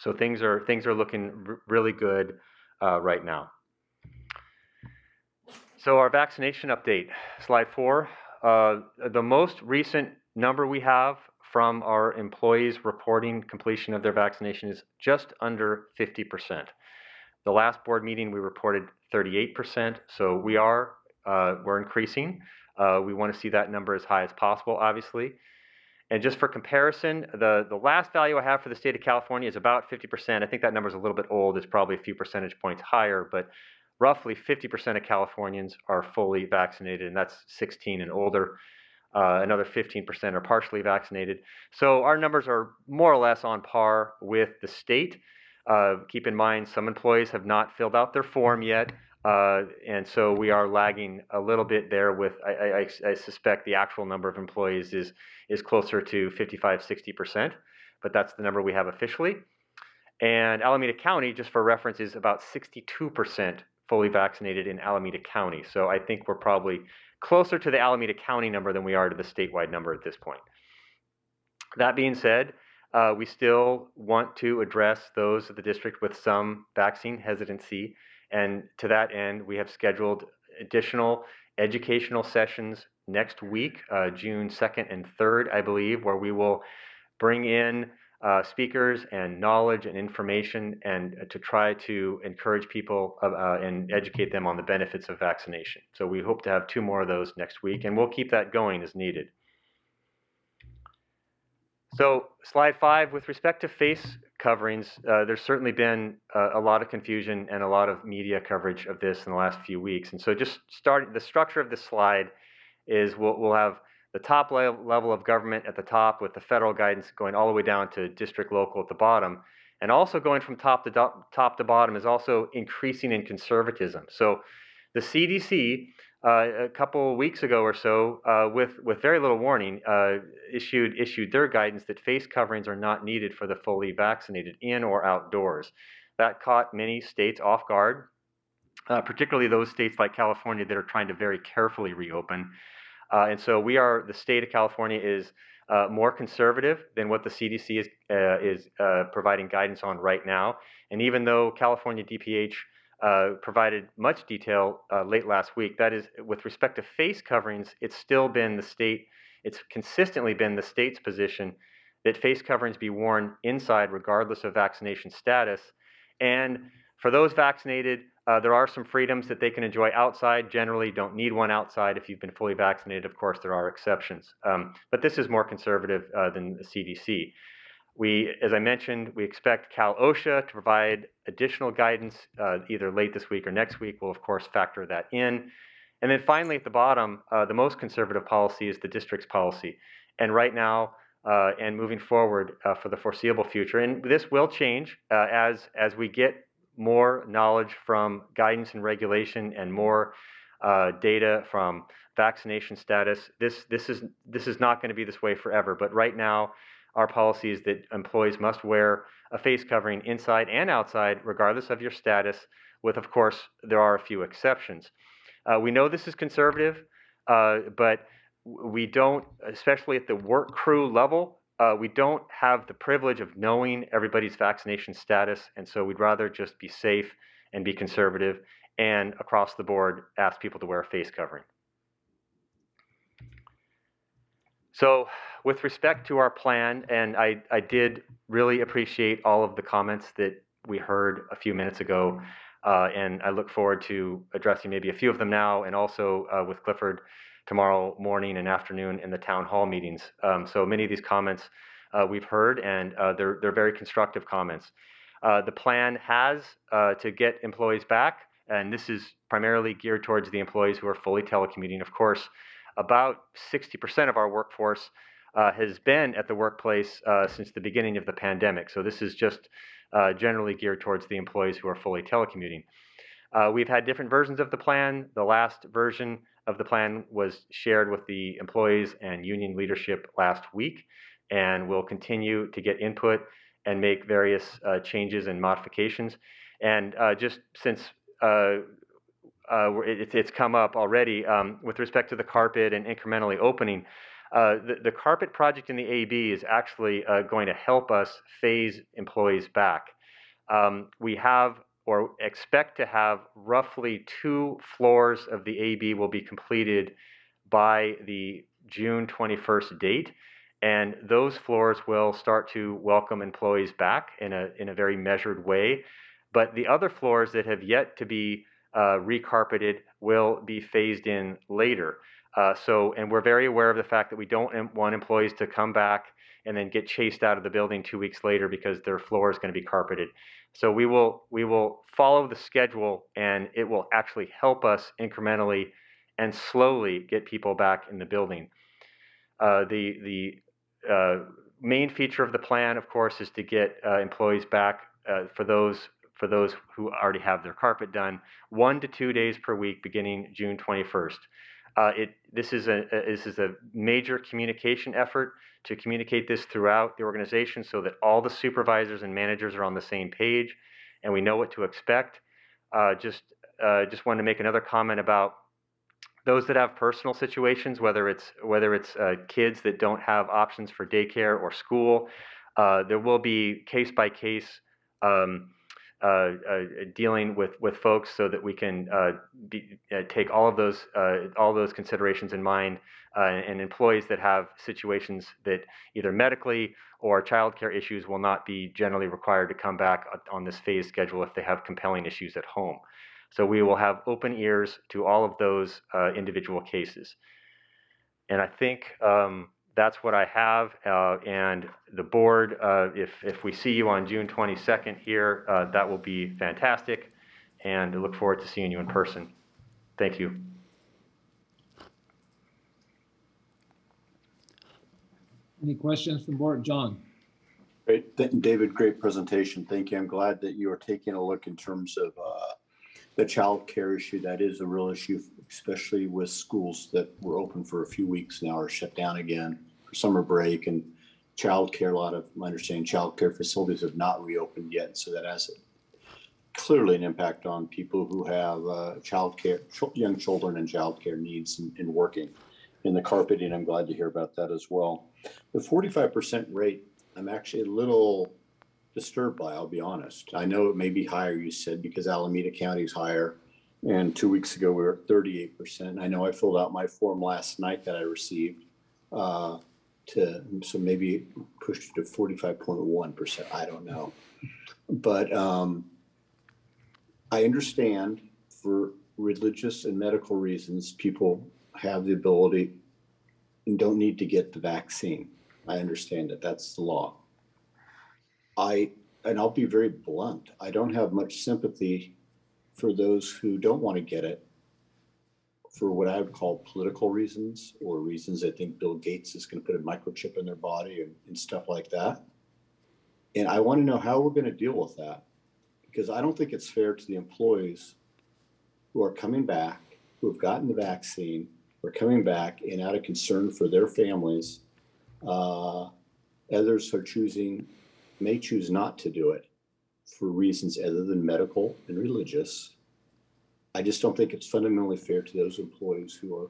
So things are looking really good right now. So our vaccination update, slide 4. The most recent number we have from our employees reporting completion of their vaccination is just under 50%. The last board meeting we reported 38%, so we're increasing. We want to see that number as high as possible, obviously. And just for comparison, the last value I have for the state of California is about 50%. I think that number is a little bit old. It's probably a few percentage points higher, but roughly 50% of Californians are fully vaccinated, and that's 16 and older. Another 15% are partially vaccinated. So our numbers are more or less on par with the state. Keep in mind, some employees have not filled out their form yet, and so we are lagging a little bit there with, I suspect the actual number of employees is closer to 55-60%, but that's the number we have officially. And Alameda County, just for reference, is about 62% fully vaccinated in Alameda County. So I think we're probably closer to the Alameda County number than we are to the statewide number at this point. That being said, we still want to address those of the district with some vaccine hesitancy. And to that end, we have scheduled additional educational sessions next week, June 2nd and 3rd, I believe, where we will bring in speakers and knowledge and information and to try to encourage people and educate them on the benefits of vaccination. So we hope to have 2 more of those next week, and we'll keep that going as needed. So slide 5, with respect to face coverings, there's certainly been a lot of confusion and a lot of media coverage of this in the last few weeks. And so just starting, the structure of this slide is we'll have the top level of government at the top with the federal guidance going all the way down to district local at the bottom. And also going from top to bottom is also increasing in conservatism. So the CDC, a couple weeks ago or so, with very little warning, issued their guidance that face coverings are not needed for the fully vaccinated in or outdoors. That caught many states off guard, particularly those states like California that are trying to very carefully reopen. And so the state of California is more conservative than what the CDC is providing guidance on right now. And even though California DPH provided much detail late last week, that is, with respect to face coverings, it's consistently been the state's position that face coverings be worn inside regardless of vaccination status. And for those vaccinated, there are some freedoms that they can enjoy outside. Generally, don't need one outside if you've been fully vaccinated. Of course, there are exceptions. But this is more conservative than the CDC. As I mentioned, we expect Cal OSHA to provide additional guidance either late this week or next week. We'll, of course, factor that in. And then finally, at the bottom, the most conservative policy is the district's policy. And right now, and moving forward for the foreseeable future, and this will change as we get more knowledge from guidance and regulation and more data from vaccination status. This is not going to be this way forever, but right now our policy is that employees must wear a face covering inside and outside regardless of your status, with, of course, there are a few exceptions. We know this is conservative, but we don't, especially at the work crew level, we don't have the privilege of knowing everybody's vaccination status, and so we'd rather just be safe and be conservative and across the board ask people to wear a face covering. So with respect to our plan, and I did really appreciate all of the comments that we heard a few minutes ago, and I look forward to addressing maybe a few of them now and also with Clifford tomorrow morning and afternoon in the town hall meetings. So many of these comments we've heard, and they're very constructive comments. The plan has to get employees back, and this is primarily geared towards the employees who are fully telecommuting. Of course, about 60% of our workforce has been at the workplace since the beginning of the pandemic. So this is just generally geared towards the employees who are fully telecommuting. We've had different versions of the plan. The last version of the plan was shared with the employees and union leadership last week, and we'll continue to get input and make various changes and modifications. And just since it's come up already, with respect to the carpet and incrementally opening, the carpet project in the AB is actually going to help us phase employees back. We have or expect to have roughly 2 floors of the AB will be completed by the June 21st date. And those floors will start to welcome employees back in a very measured way. But the other floors that have yet to be recarpeted will be phased in later. And we're very aware of the fact that we don't want employees to come back and then get chased out of the building 2 weeks later because their floor is going to be carpeted. So we will follow the schedule, and it will actually help us incrementally and slowly get people back in the building. The main feature of the plan, of course, is to get employees back for those who already have their carpet done, 1 to 2 days per week beginning June 21st. This is a major communication effort to communicate this throughout the organization so that all the supervisors and managers are on the same page and we know what to expect. Just wanted to make another comment about those that have personal situations, whether it's kids that don't have options for daycare or school. There will be case by case dealing with folks so that we can take all of those considerations in mind, and employees that have situations that either medically or childcare issues will not be generally required to come back on this phase schedule if they have compelling issues at home. So we will have open ears to all of those individual cases. And I think that's what I have. And the board, if we see you on June 22nd here, that will be fantastic. And I look forward to seeing you in person. Thank you. Any questions from board? John? Great, David, great presentation. Thank you. I'm glad that you are taking a look in terms of the child care issue. That is a real issue, especially with schools that were open for a few weeks now are shut down again for summer break, and child care. A lot of my understanding, child care facilities have not reopened yet. So that has clearly an impact on people who have child care, young children and child care needs in working. In the carpeting, I'm glad to hear about that as well. The 45% rate, I'm actually a little disturbed by, I'll be honest. I know it may be higher, you said, because Alameda County is higher. And 2 weeks ago, we were at 38%. I know I filled out my form last night that I received so maybe pushed it to 45.1%. I don't know. But I understand for religious and medical reasons, people have the ability and don't need to get the vaccine. I understand that that's the law. And I'll be very blunt, I don't have much sympathy for those who don't want to get it for what I would call political reasons, or reasons I think Bill Gates is going to put a microchip in their body and stuff like that. And I want to know how we're going to deal with that, because I don't think it's fair to the employees who are coming back, who have gotten the vaccine, are coming back, and out of concern for their families, others are may choose not to do it for reasons other than medical and religious. I just don't think it's fundamentally fair to those employees who are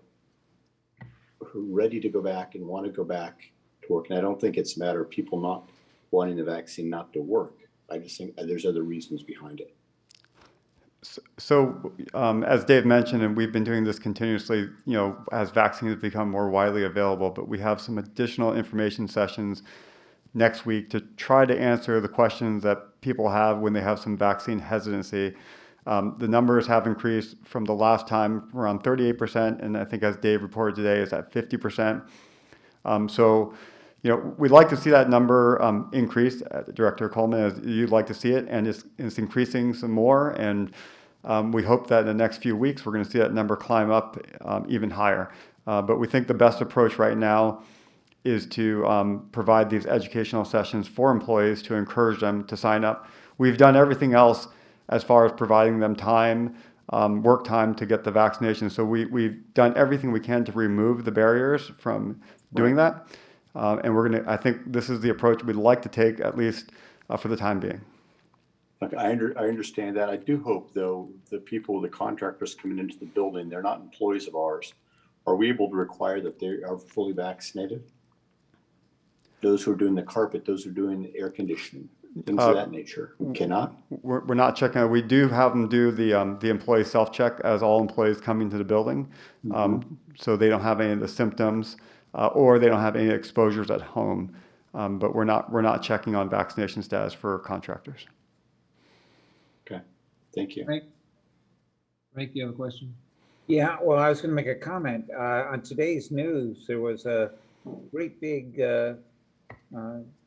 ready to go back and want to go back to work. And I don't think it's a matter of people not wanting the vaccine not to work. I just think there's other reasons behind it. So as Dave mentioned, and we've been doing this continuously, as vaccines become more widely available, but we have some additional information sessions next week to try to answer the questions that people have when they have some vaccine hesitancy. The numbers have increased from the last time, around 38%, and I think as Dave reported today, is at 50%. So, we'd like to see that number increase. Director Coleman, as you'd like to see it, and it's increasing some more. And we hope that in the next few weeks, we're going to see that number climb up even higher. But we think the best approach right now is to provide these educational sessions for employees to encourage them to sign up. We've done everything else as far as providing them time, work time to get the vaccination. So we've done everything we can to remove the barriers from doing that. And I think this is the approach we'd like to take, at least for the time being. Look, I understand that. I do hope, though, the contractors coming into the building, they're not employees of ours. Are we able to require that they are fully vaccinated? Those who are doing the carpet, those who are doing the air conditioning, things of that nature. We cannot? We're not checking. We do have them do the employee self-check, as all employees coming to the building. So they don't have any of the symptoms or they don't have any exposures at home. But we're not checking on vaccination status for contractors. Okay, thank you. Frank, you have a question? Yeah, well, I was going to make a comment. On today's news, there was a great big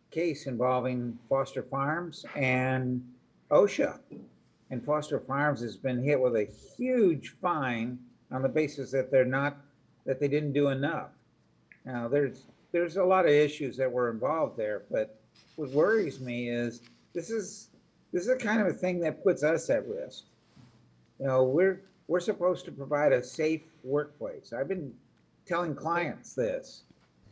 case involving Foster Farms and OSHA. And Foster Farms has been hit with a huge fine on the basis that they didn't do enough. Now, there's a lot of issues that were involved there, but what worries me is this is the kind of a thing that puts us at risk. We're supposed to provide a safe workplace. I've been telling clients this,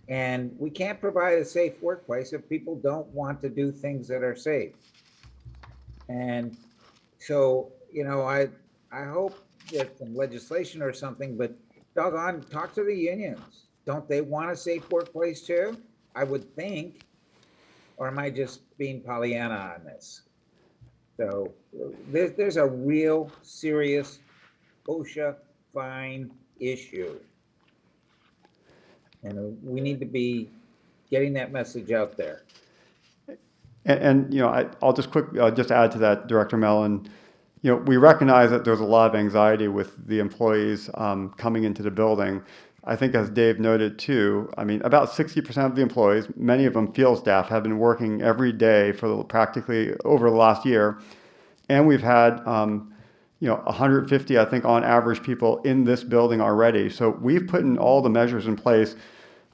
and we can't provide a safe workplace if people don't want to do things that are safe. And so, I hope that some legislation or something, but doggone, talk to the unions. Don't they want a safe workplace too? I would think. or am I just being Pollyanna on this? So there's a real serious OSHA fine issue. And we need to be getting that message out there. And I'll just just add to that, Director Mellon. We recognize that there's a lot of anxiety with the employees coming into the building. I think, as Dave noted too, I mean, about 60% of the employees, many of them field staff, have been working every day for practically over the last year. And we've had, 150, I think, on average, people in this building already. So we've put in all the measures in place.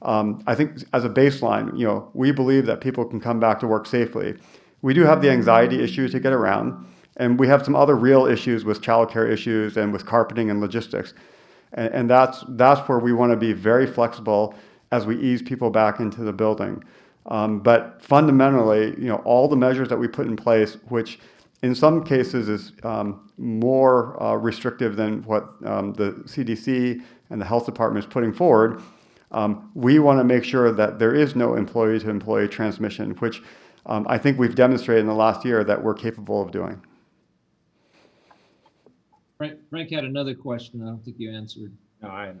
I think as a baseline, we believe that people can come back to work safely. We do have the anxiety issues to get around, and we have some other real issues with childcare issues and with carpeting and logistics. And that's where we want to be very flexible as we ease people back into the building. But fundamentally, all the measures that we put in place, which in some cases is more restrictive than what the CDC and the health department is putting forward, we want to make sure that there is no employee-to-employee transmission, which I think we've demonstrated in the last year that we're capable of doing. Frank had another question I don't think you answered. No,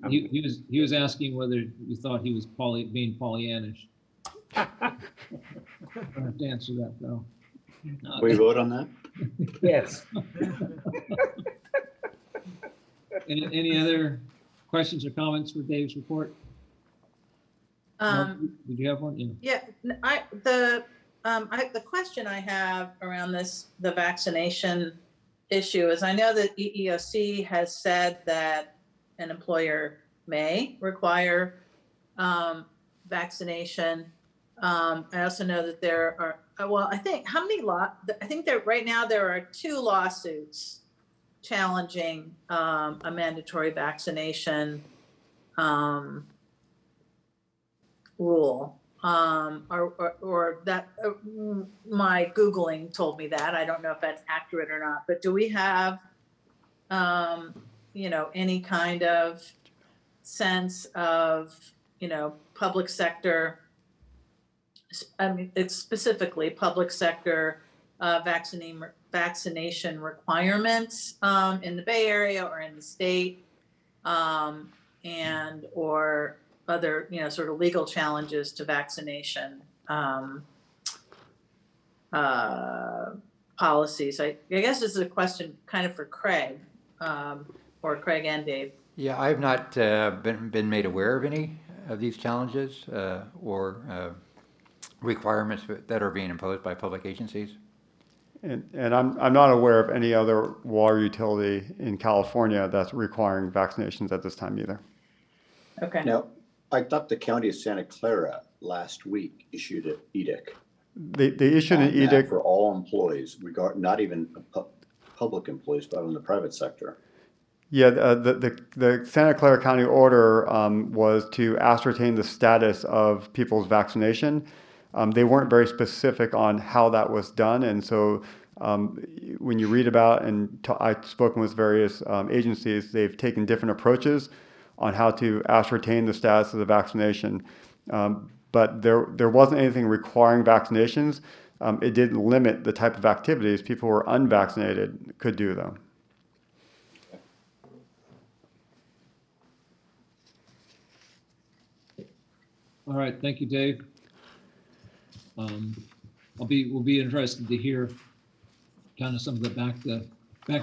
He was asking whether you thought he was being Pollyannish. I don't have to answer that though. We vote on that? yes. Any other questions or comments for Dave's report? Did you have one? Yeah, the question I have around the vaccination issue is, I know that EEOC has said that an employer may require vaccination. I also know that there are, I think that right now there are 2 lawsuits challenging a mandatory vaccination rule. Or that my Googling told me that. I don't know if that's accurate or not, but do we have, any kind of sense of, public sector, I mean, it's specifically public sector vaccination requirements in the Bay Area or in the state, and or other, sort of legal challenges to vaccination policies. I guess this is a question kind of for Craig, or Craig and Dave. Yeah, I've not been made aware of any of these challenges or requirements that are being imposed by public agencies. And I'm not aware of any other water utility in California that's requiring vaccinations at this time either. Okay. Now, I thought the county of Santa Clara last week issued an edict. They issued an edict for all employees, not even public employees, but in the private sector. Yeah, the Santa Clara County order was to ascertain the status of people's vaccination. They weren't very specific on how that was done, and so when you read about, and I've spoken with various agencies, they've taken different approaches on how to ascertain the status of the vaccination. But there wasn't anything requiring vaccinations. It did limit the type of activities people who were unvaccinated could do, though. All right, thank you, Dave. We'll be interested to hear kind of some of the back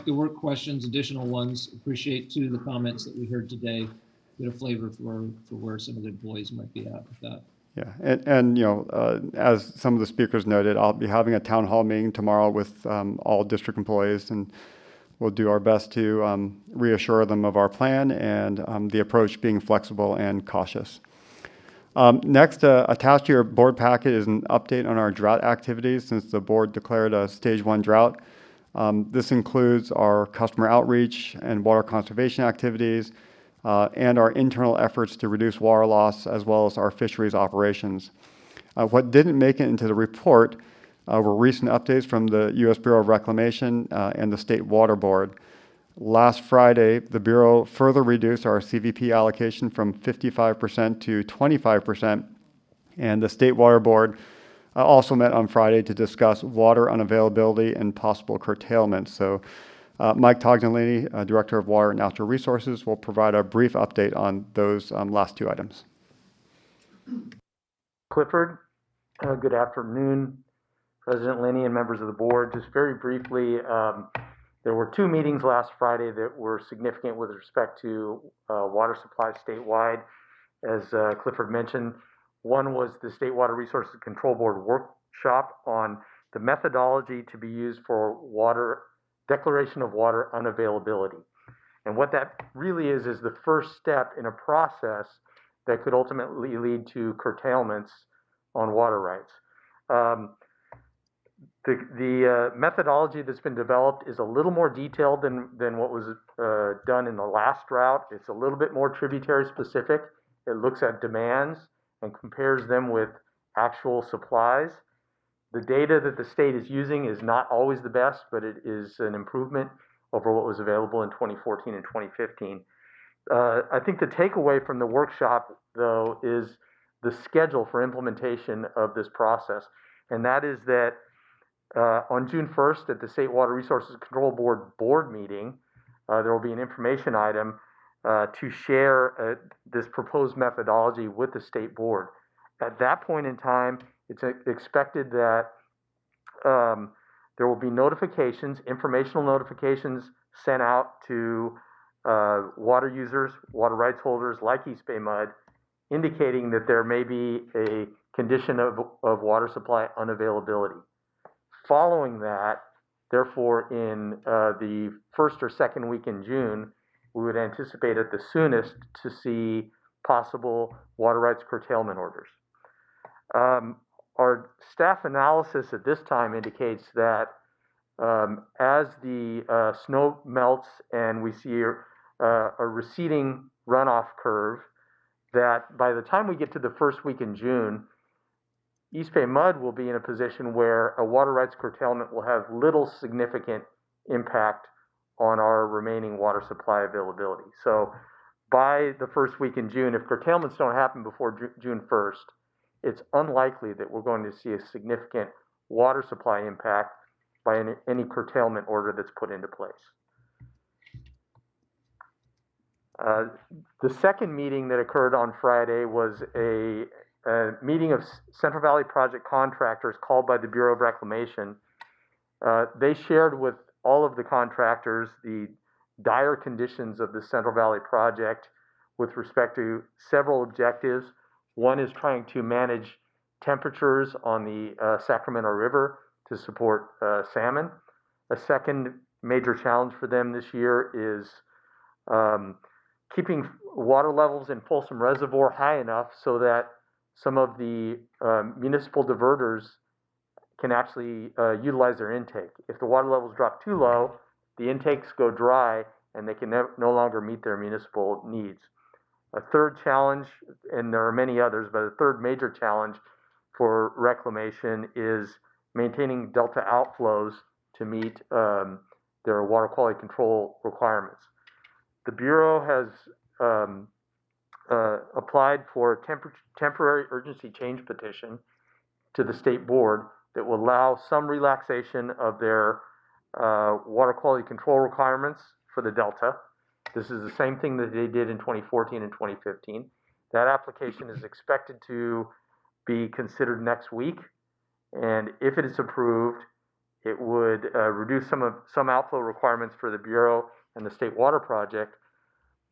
to work questions, additional ones. Appreciate too the comments that we heard today. Get a flavor for where some of the employees might be at with that. Yeah, and as some of the speakers noted, I'll be having a town hall meeting tomorrow with all district employees, and we'll do our best to reassure them of our plan and the approach being flexible and cautious. Next, attached to your board packet is an update on our drought activities since the board declared a stage 1 drought. This includes our customer outreach and water conservation activities, and our internal efforts to reduce water loss, as well as our fisheries operations. What didn't make it into the report were recent updates from the U.S. Bureau of Reclamation and the State Water Board. Last Friday, the Bureau further reduced our CVP allocation from 55% to 25%, and the State Water Board also met on Friday to discuss water unavailability and possible curtailment. So Mike Tognolini, Director of Water and Natural Resources, will provide a brief update on those last two items. Clifford, good afternoon, President Linney and members of the board. Just very briefly, there were two meetings last Friday that were significant with respect to water supply statewide. As Clifford mentioned, one was the State Water Resources Control Board workshop on the methodology to be used for water declaration of water unavailability. And what that really is the first step in a process that could ultimately lead to curtailments on water rights. The methodology that's been developed is a little more detailed than what was done in the last drought. It's a little bit more tributary specific. It looks at demands and compares them with actual supplies. The data that the state is using is not always the best, but it is an improvement over what was available in 2014 and 2015. I think the takeaway from the workshop, though, is the schedule for implementation of this process. And that is that on June 1st at the State Water Resources Control Board meeting, there will be an information item to share this proposed methodology with the state board. At that point in time, it's expected that there will be notifications, informational notifications sent out to water users, water rights holders like EBMUD, indicating that there may be a condition of water supply unavailability. Following that, therefore, in the first or second week in June, we would anticipate at the soonest to see possible water rights curtailment orders. Our staff analysis at this time indicates that as the snow melts and we see a receding runoff curve, that by the time we get to the first week in June, EBMUD will be in a position where a water rights curtailment will have little significant impact on our remaining water supply availability. So by the first week in June, if curtailments don't happen before June 1st, it's unlikely that we're going to see a significant water supply impact by any curtailment order that's put into place. The second meeting that occurred on Friday was a meeting of Central Valley Project contractors called by the Bureau of Reclamation. They shared with all of the contractors the dire conditions of the Central Valley Project with respect to several objectives. One is trying to manage temperatures on the Sacramento River to support salmon. A second major challenge for them this year is keeping water levels in Folsom Reservoir high enough so that some of the municipal diverters can actually utilize their intake. If the water levels drop too low, the intakes go dry and they can no longer meet their municipal needs. A third challenge, and there are many others, but a third major challenge for reclamation is maintaining delta outflows to meet their water quality control requirements. The Bureau has applied for a temporary urgency change petition to the state board that will allow some relaxation of their water quality control requirements for the Delta. This is the same thing that they did in 2014 and 2015. That application is expected to be considered next week, and if it is approved, it would reduce some outflow requirements for the Bureau and the State Water Project,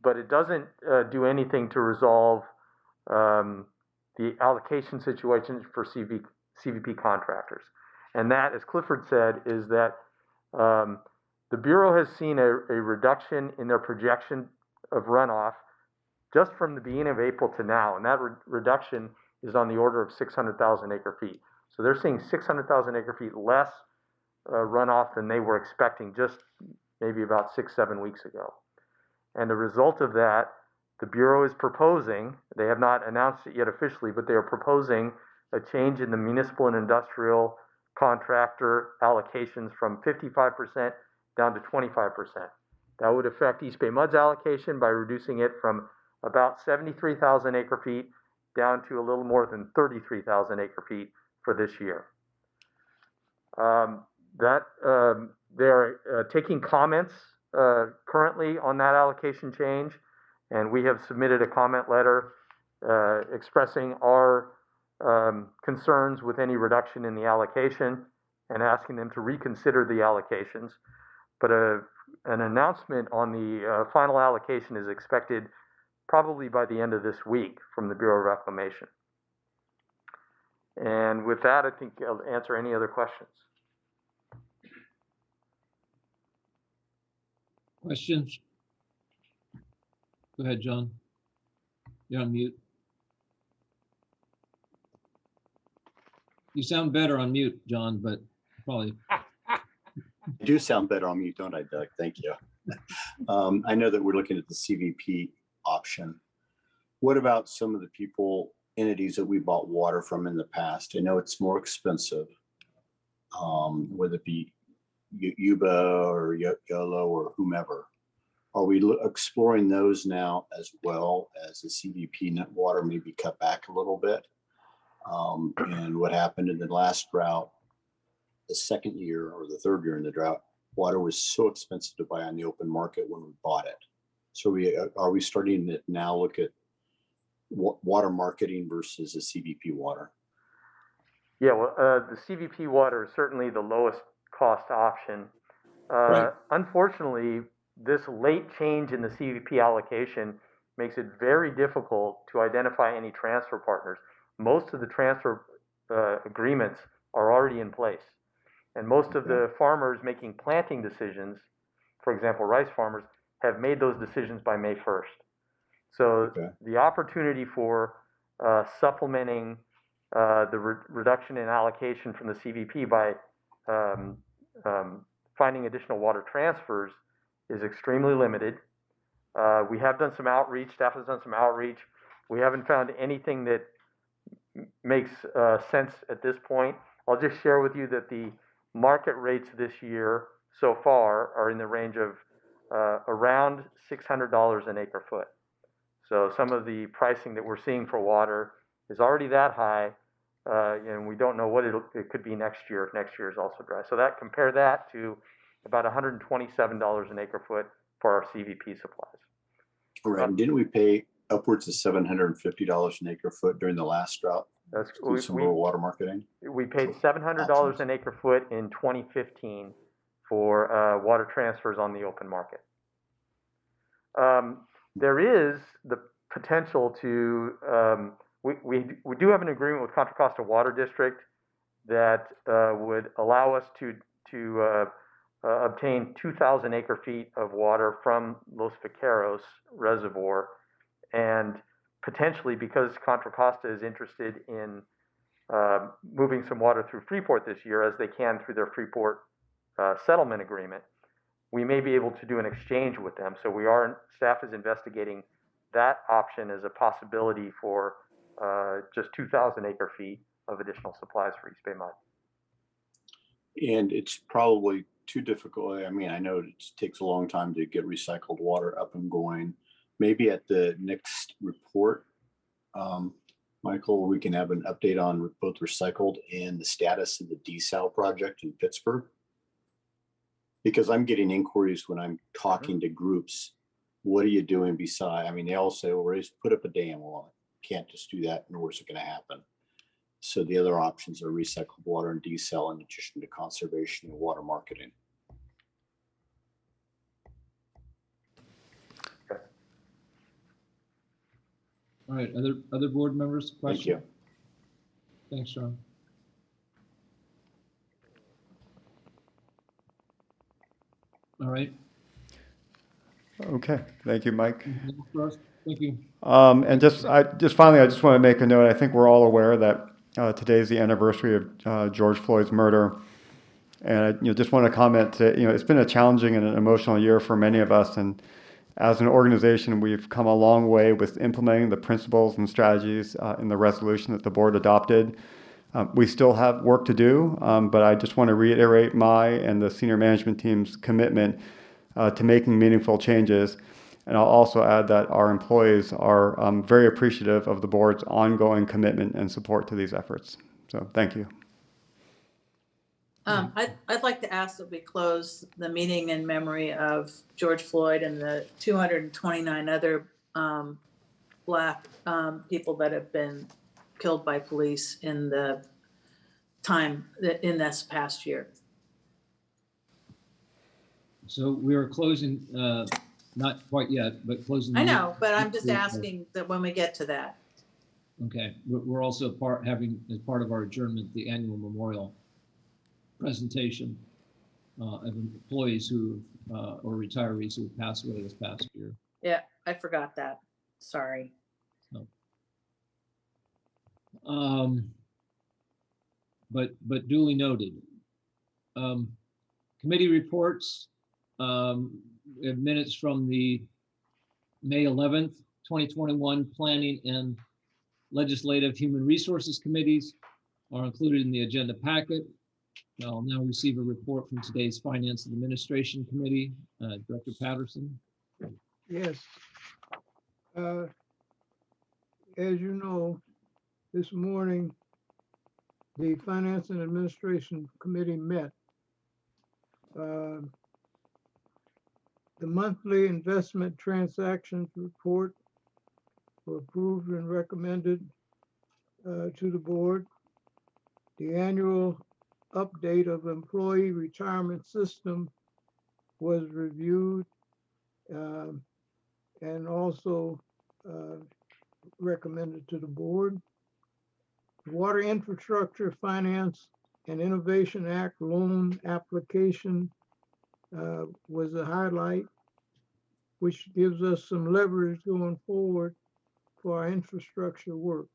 but it doesn't do anything to resolve the allocation situation for CVP contractors. And that, as Clifford said, is that the Bureau has seen a reduction in their projection of runoff just from the beginning of April to now, and that reduction is on the order of 600,000 acre feet. So they're seeing 600,000 acre feet less runoff than they were expecting just maybe about 6-7 weeks ago. And the result of that, the Bureau is proposing, they have not announced it yet officially, but they are proposing a change in the municipal and industrial contractor allocations from 55% down to 25%. That would affect EBMUD's allocation by reducing it from about 73,000 acre feet down to a little more than 33,000 acre feet for this year. They're taking comments currently on that allocation change, and we have submitted a comment letter expressing our concerns with any reduction in the allocation and asking them to reconsider the allocations. But an announcement on the final allocation is expected probably by the end of this week from the Bureau of Reclamation. And with that, I think I'll answer any other questions. Questions? Go ahead, John. You're on mute. You sound better on mute, John, but probably. I do sound better on mute, don't I, Doug? Thank you. I know that we're looking at the CVP option. What about some of the entities that we bought water from in the past? I know it's more expensive, whether it be Yuba or YOLO or whomever. Are we exploring those now as well as the CVP net water maybe cut back a little bit? And what happened in the last drought, the second year or the third year in the drought, water was so expensive to buy on the open market when we bought it. So are we starting to now look at water marketing versus the CVP water? Yeah, well, the CVP water is certainly the lowest cost option. Right. Unfortunately, this late change in the CVP allocation makes it very difficult to identify any transfer partners. Most of the transfer agreements are already in place. And most of the farmers making planting decisions, for example, rice farmers, have made those decisions by May 1st. So the opportunity for supplementing the reduction in allocation from the CVP by finding additional water transfers is extremely limited. We have done some outreach, staff has done some outreach. We haven't found anything that makes sense at this point. I'll just share with you that the market rates this year so far are in the range of around $600 an acre foot. So some of the pricing that we're seeing for water is already that high, and we don't know what it could be next year if next year is also dry. So compare that to about $127 an acre foot for our CVP supplies. Right. Didn't we pay upwards of $750 an acre foot during the last drought? That's some more water marketing. We paid $700 an acre foot in 2015 for water transfers on the open market. There is the potential to, we do have an agreement with Contra Costa Water District that would allow us to obtain 2,000 acre feet of water from Los Vaqueros Reservoir, and potentially, because Contra Costa is interested in moving some water through Freeport this year, as they can through their Freeport settlement agreement, we may be able to do an exchange with them. So staff is investigating that option as a possibility for just 2,000 acre feet of additional supplies for East Bay Mud. And it's probably too difficult. I mean, I know it takes a long time to get recycled water up and going. Maybe at the next report, Michael, we can have an update on both recycled and the status of the desal project in Pittsburgh. Because I'm getting inquiries when I'm talking to groups. What are you doing beside? I mean, they all say, well, we're just put up a dam. Well, can't just do that, nor is it going to happen. So the other options are recycled water and desal, in addition to conservation and water marketing. All right, other board members, questions? Thank you. Thanks, Sean. All right. Okay, thank you, Mike. Thank you. And finally, I just want to make a note. I think we're all aware that today is the anniversary of George Floyd's murder. And I just want to comment that, it's been a challenging and an emotional year for many of us. And as an organization, we've come a long way with implementing the principles and strategies in the resolution that the board adopted. We still have work to do, but I just want to reiterate my and the senior management team's commitment to making meaningful changes. And I'll also add that our employees are very appreciative of the board's ongoing commitment and support to these efforts. So thank you. I'd like to ask that we close the meeting in memory of George Floyd and the 229 other Black people that have been killed by police in the time in this past year. So we are closing, not quite yet, but closing. I know, but I'm just asking that when we get to that. Okay, we're also having, as part of our adjournment, the annual memorial presentation of employees who, or retirees who have passed away this past year. Yeah, I forgot that. Sorry. So, but duly noted. Committee reports, we have minutes from the May 11th, 2021 Planning and Legislative Human Resources Committees are included in the agenda packet. I'll now receive a report from today's Finance and Administration Committee. Director Patterson. Yes. As you know, this morning, the Finance and Administration Committee met. The monthly investment transactions report were approved and recommended to the board. The annual update of employee retirement system was reviewed and also recommended to the board. The Water Infrastructure Finance and Innovation Act loan application was a highlight, which gives us some leverage going forward for our infrastructure work.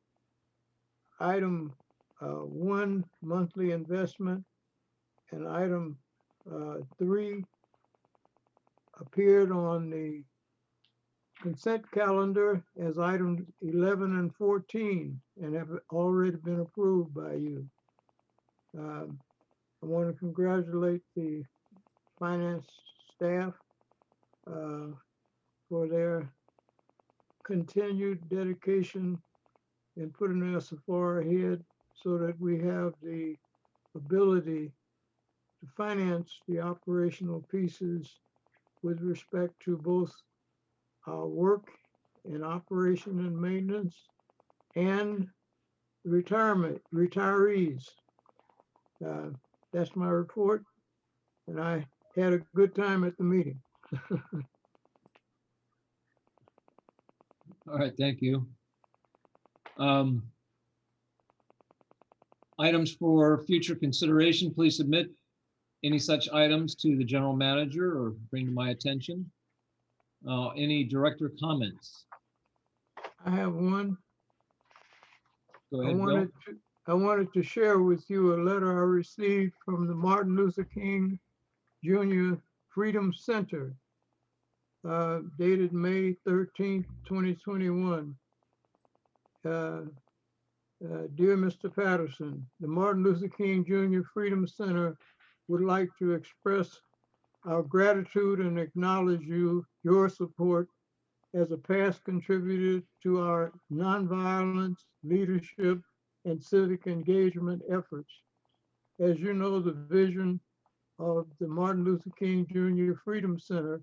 Item 1, monthly investment, and item 3 appeared on the consent calendar as items 11 and 14 and have already been approved by you. I want to congratulate the finance staff for their continued dedication in putting us far ahead so that we have the ability to finance the operational pieces with respect to both our work in operation and maintenance and retirees. That's my report, and I had a good time at the meeting. All right, thank you. Items for future consideration, please submit any such items to the general manager or bring to my attention. Any director comments? I have one. Go ahead, Bill. I wanted to share with you a letter I received from the Martin Luther King Jr. Freedom Center, dated May 13th, 2021. Dear Mr. Patterson, the Martin Luther King Jr. Freedom Center would like to express our gratitude and acknowledge your support as a past contributor to our nonviolence, leadership, and civic engagement efforts. As you know, the vision of the Martin Luther King Jr. Freedom Center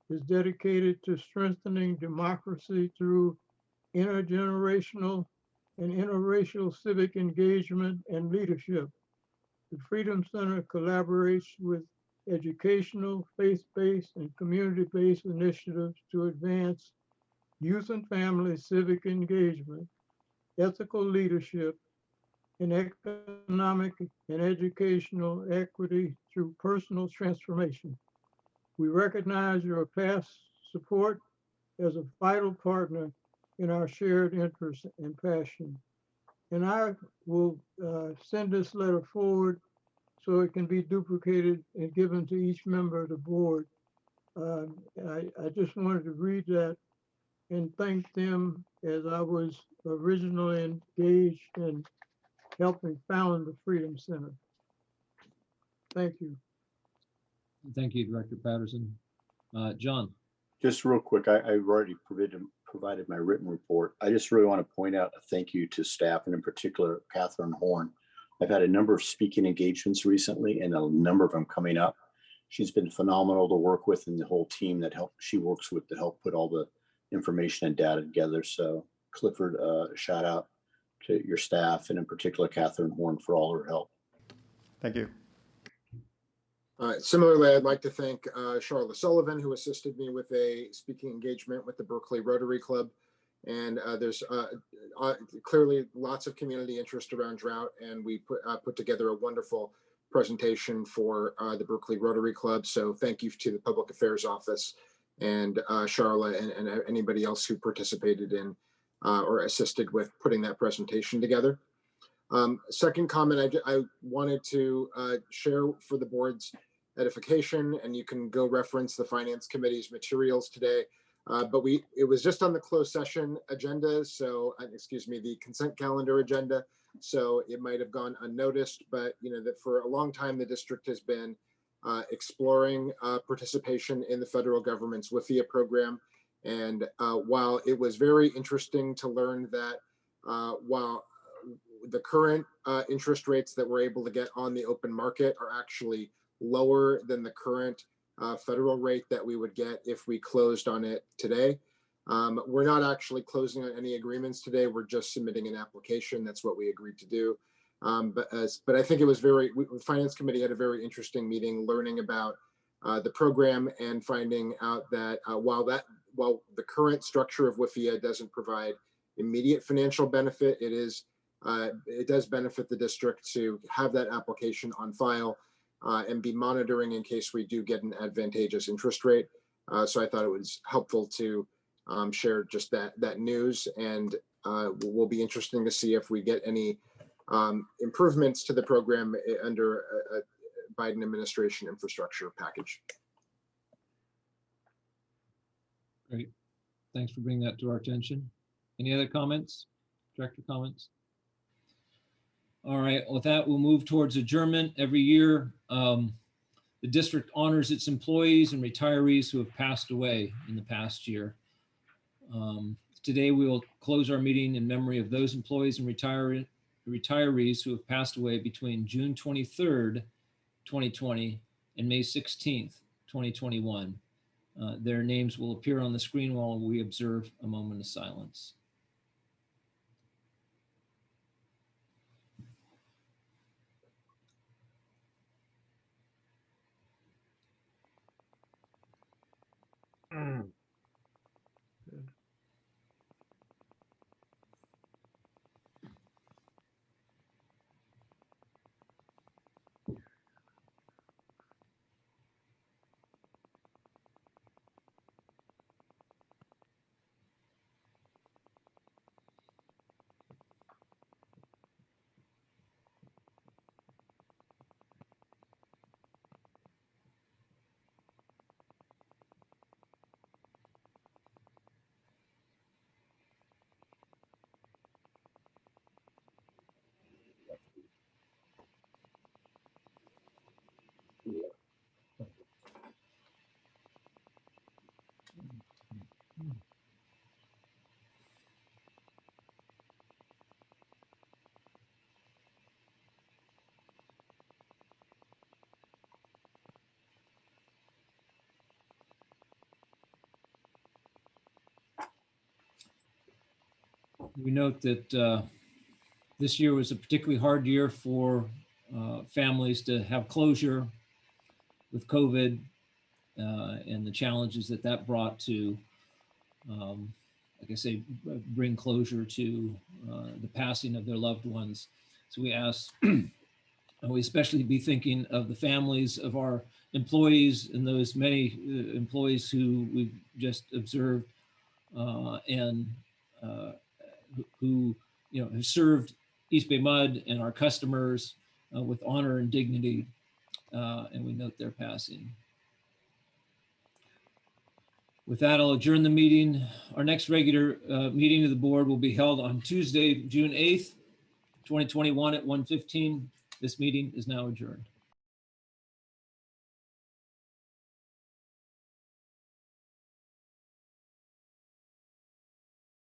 is dedicated to strengthening democracy through intergenerational and interracial civic engagement and leadership. The Freedom Center collaborates with educational, faith-based, and community-based initiatives to advance youth and family civic engagement, ethical leadership, and economic and educational equity through personal transformation. We recognize your past support as a vital partner in our shared interests and passion. And I will send this letter forward so it can be duplicated and given to each member of the board. I just wanted to read that and thank them, as I was originally engaged in helping found the Freedom Center. Thank you. Thank you, Director Patterson. John. Just real quick, I've already provided my written report. I just really want to point out a thank you to staff, and in particular, Catherine Horn, I've had a number of speaking engagements recently and a number of them coming up. She's been phenomenal to work with, and the whole team that she works with to help put all the information and data together. So Clifford, shout out to your staff, and in particular, Catherine Horn, for all her help. Thank you. Similarly, I'd like to thank Charlotte Sullivan, who assisted me with a speaking engagement with the Berkeley Rotary Club. And there's clearly lots of community interest around drought, and we put together a wonderful presentation for the Berkeley Rotary Club. So thank you to the Public Affairs Office and Charlotte and anybody else who participated in or assisted with putting that presentation together. Second comment I wanted to share for the board's edification, and you can go reference the Finance Committee's materials today. But it was just on the closed session agenda, so excuse me, the consent calendar agenda. So it might have gone unnoticed, but that for a long time the district has been exploring participation in the federal government's WIFIA program. And while it was very interesting to learn that while the current interest rates that we're able to get on the open market are actually lower than the current federal rate that we would get if we closed on it today. We're not actually closing on any agreements today. We're just submitting an application. That's what we agreed to do. But I think it was the Finance Committee had a very interesting meeting learning about the program and finding out that while the current structure of WIFIA doesn't provide immediate financial benefit, it does benefit the district to have that application on file and be monitoring in case we do get an advantageous interest rate. So I thought it was helpful to share just that news, and will be interesting to see if we get any improvements to the program under a Biden administration infrastructure package. Great. Thanks for bringing that to our attention. Any other comments? Director comments? All right, with that, we'll move towards adjournment. Every year, the district honors its employees and retirees who have passed away in the past year. Today, we will close our meeting in memory of those employees and retirees who have passed away between June 23rd, 2020 and May 16th, 2021. Their names will appear on the screen while we observe a moment of silence. We note that this year was a particularly hard year for families to have closure with COVID and the challenges that brought to, like I say, bring closure to the passing of their loved ones. So we ask, we especially be thinking of the families of our employees and those many employees who we've just observed and who have served East Bay Mud and our customers with honor and dignity, and we note their passing. With that, I'll adjourn the meeting. Our next regular meeting of the board will be held on Tuesday, June 8th, 2021 at 1:15. This meeting is now adjourned.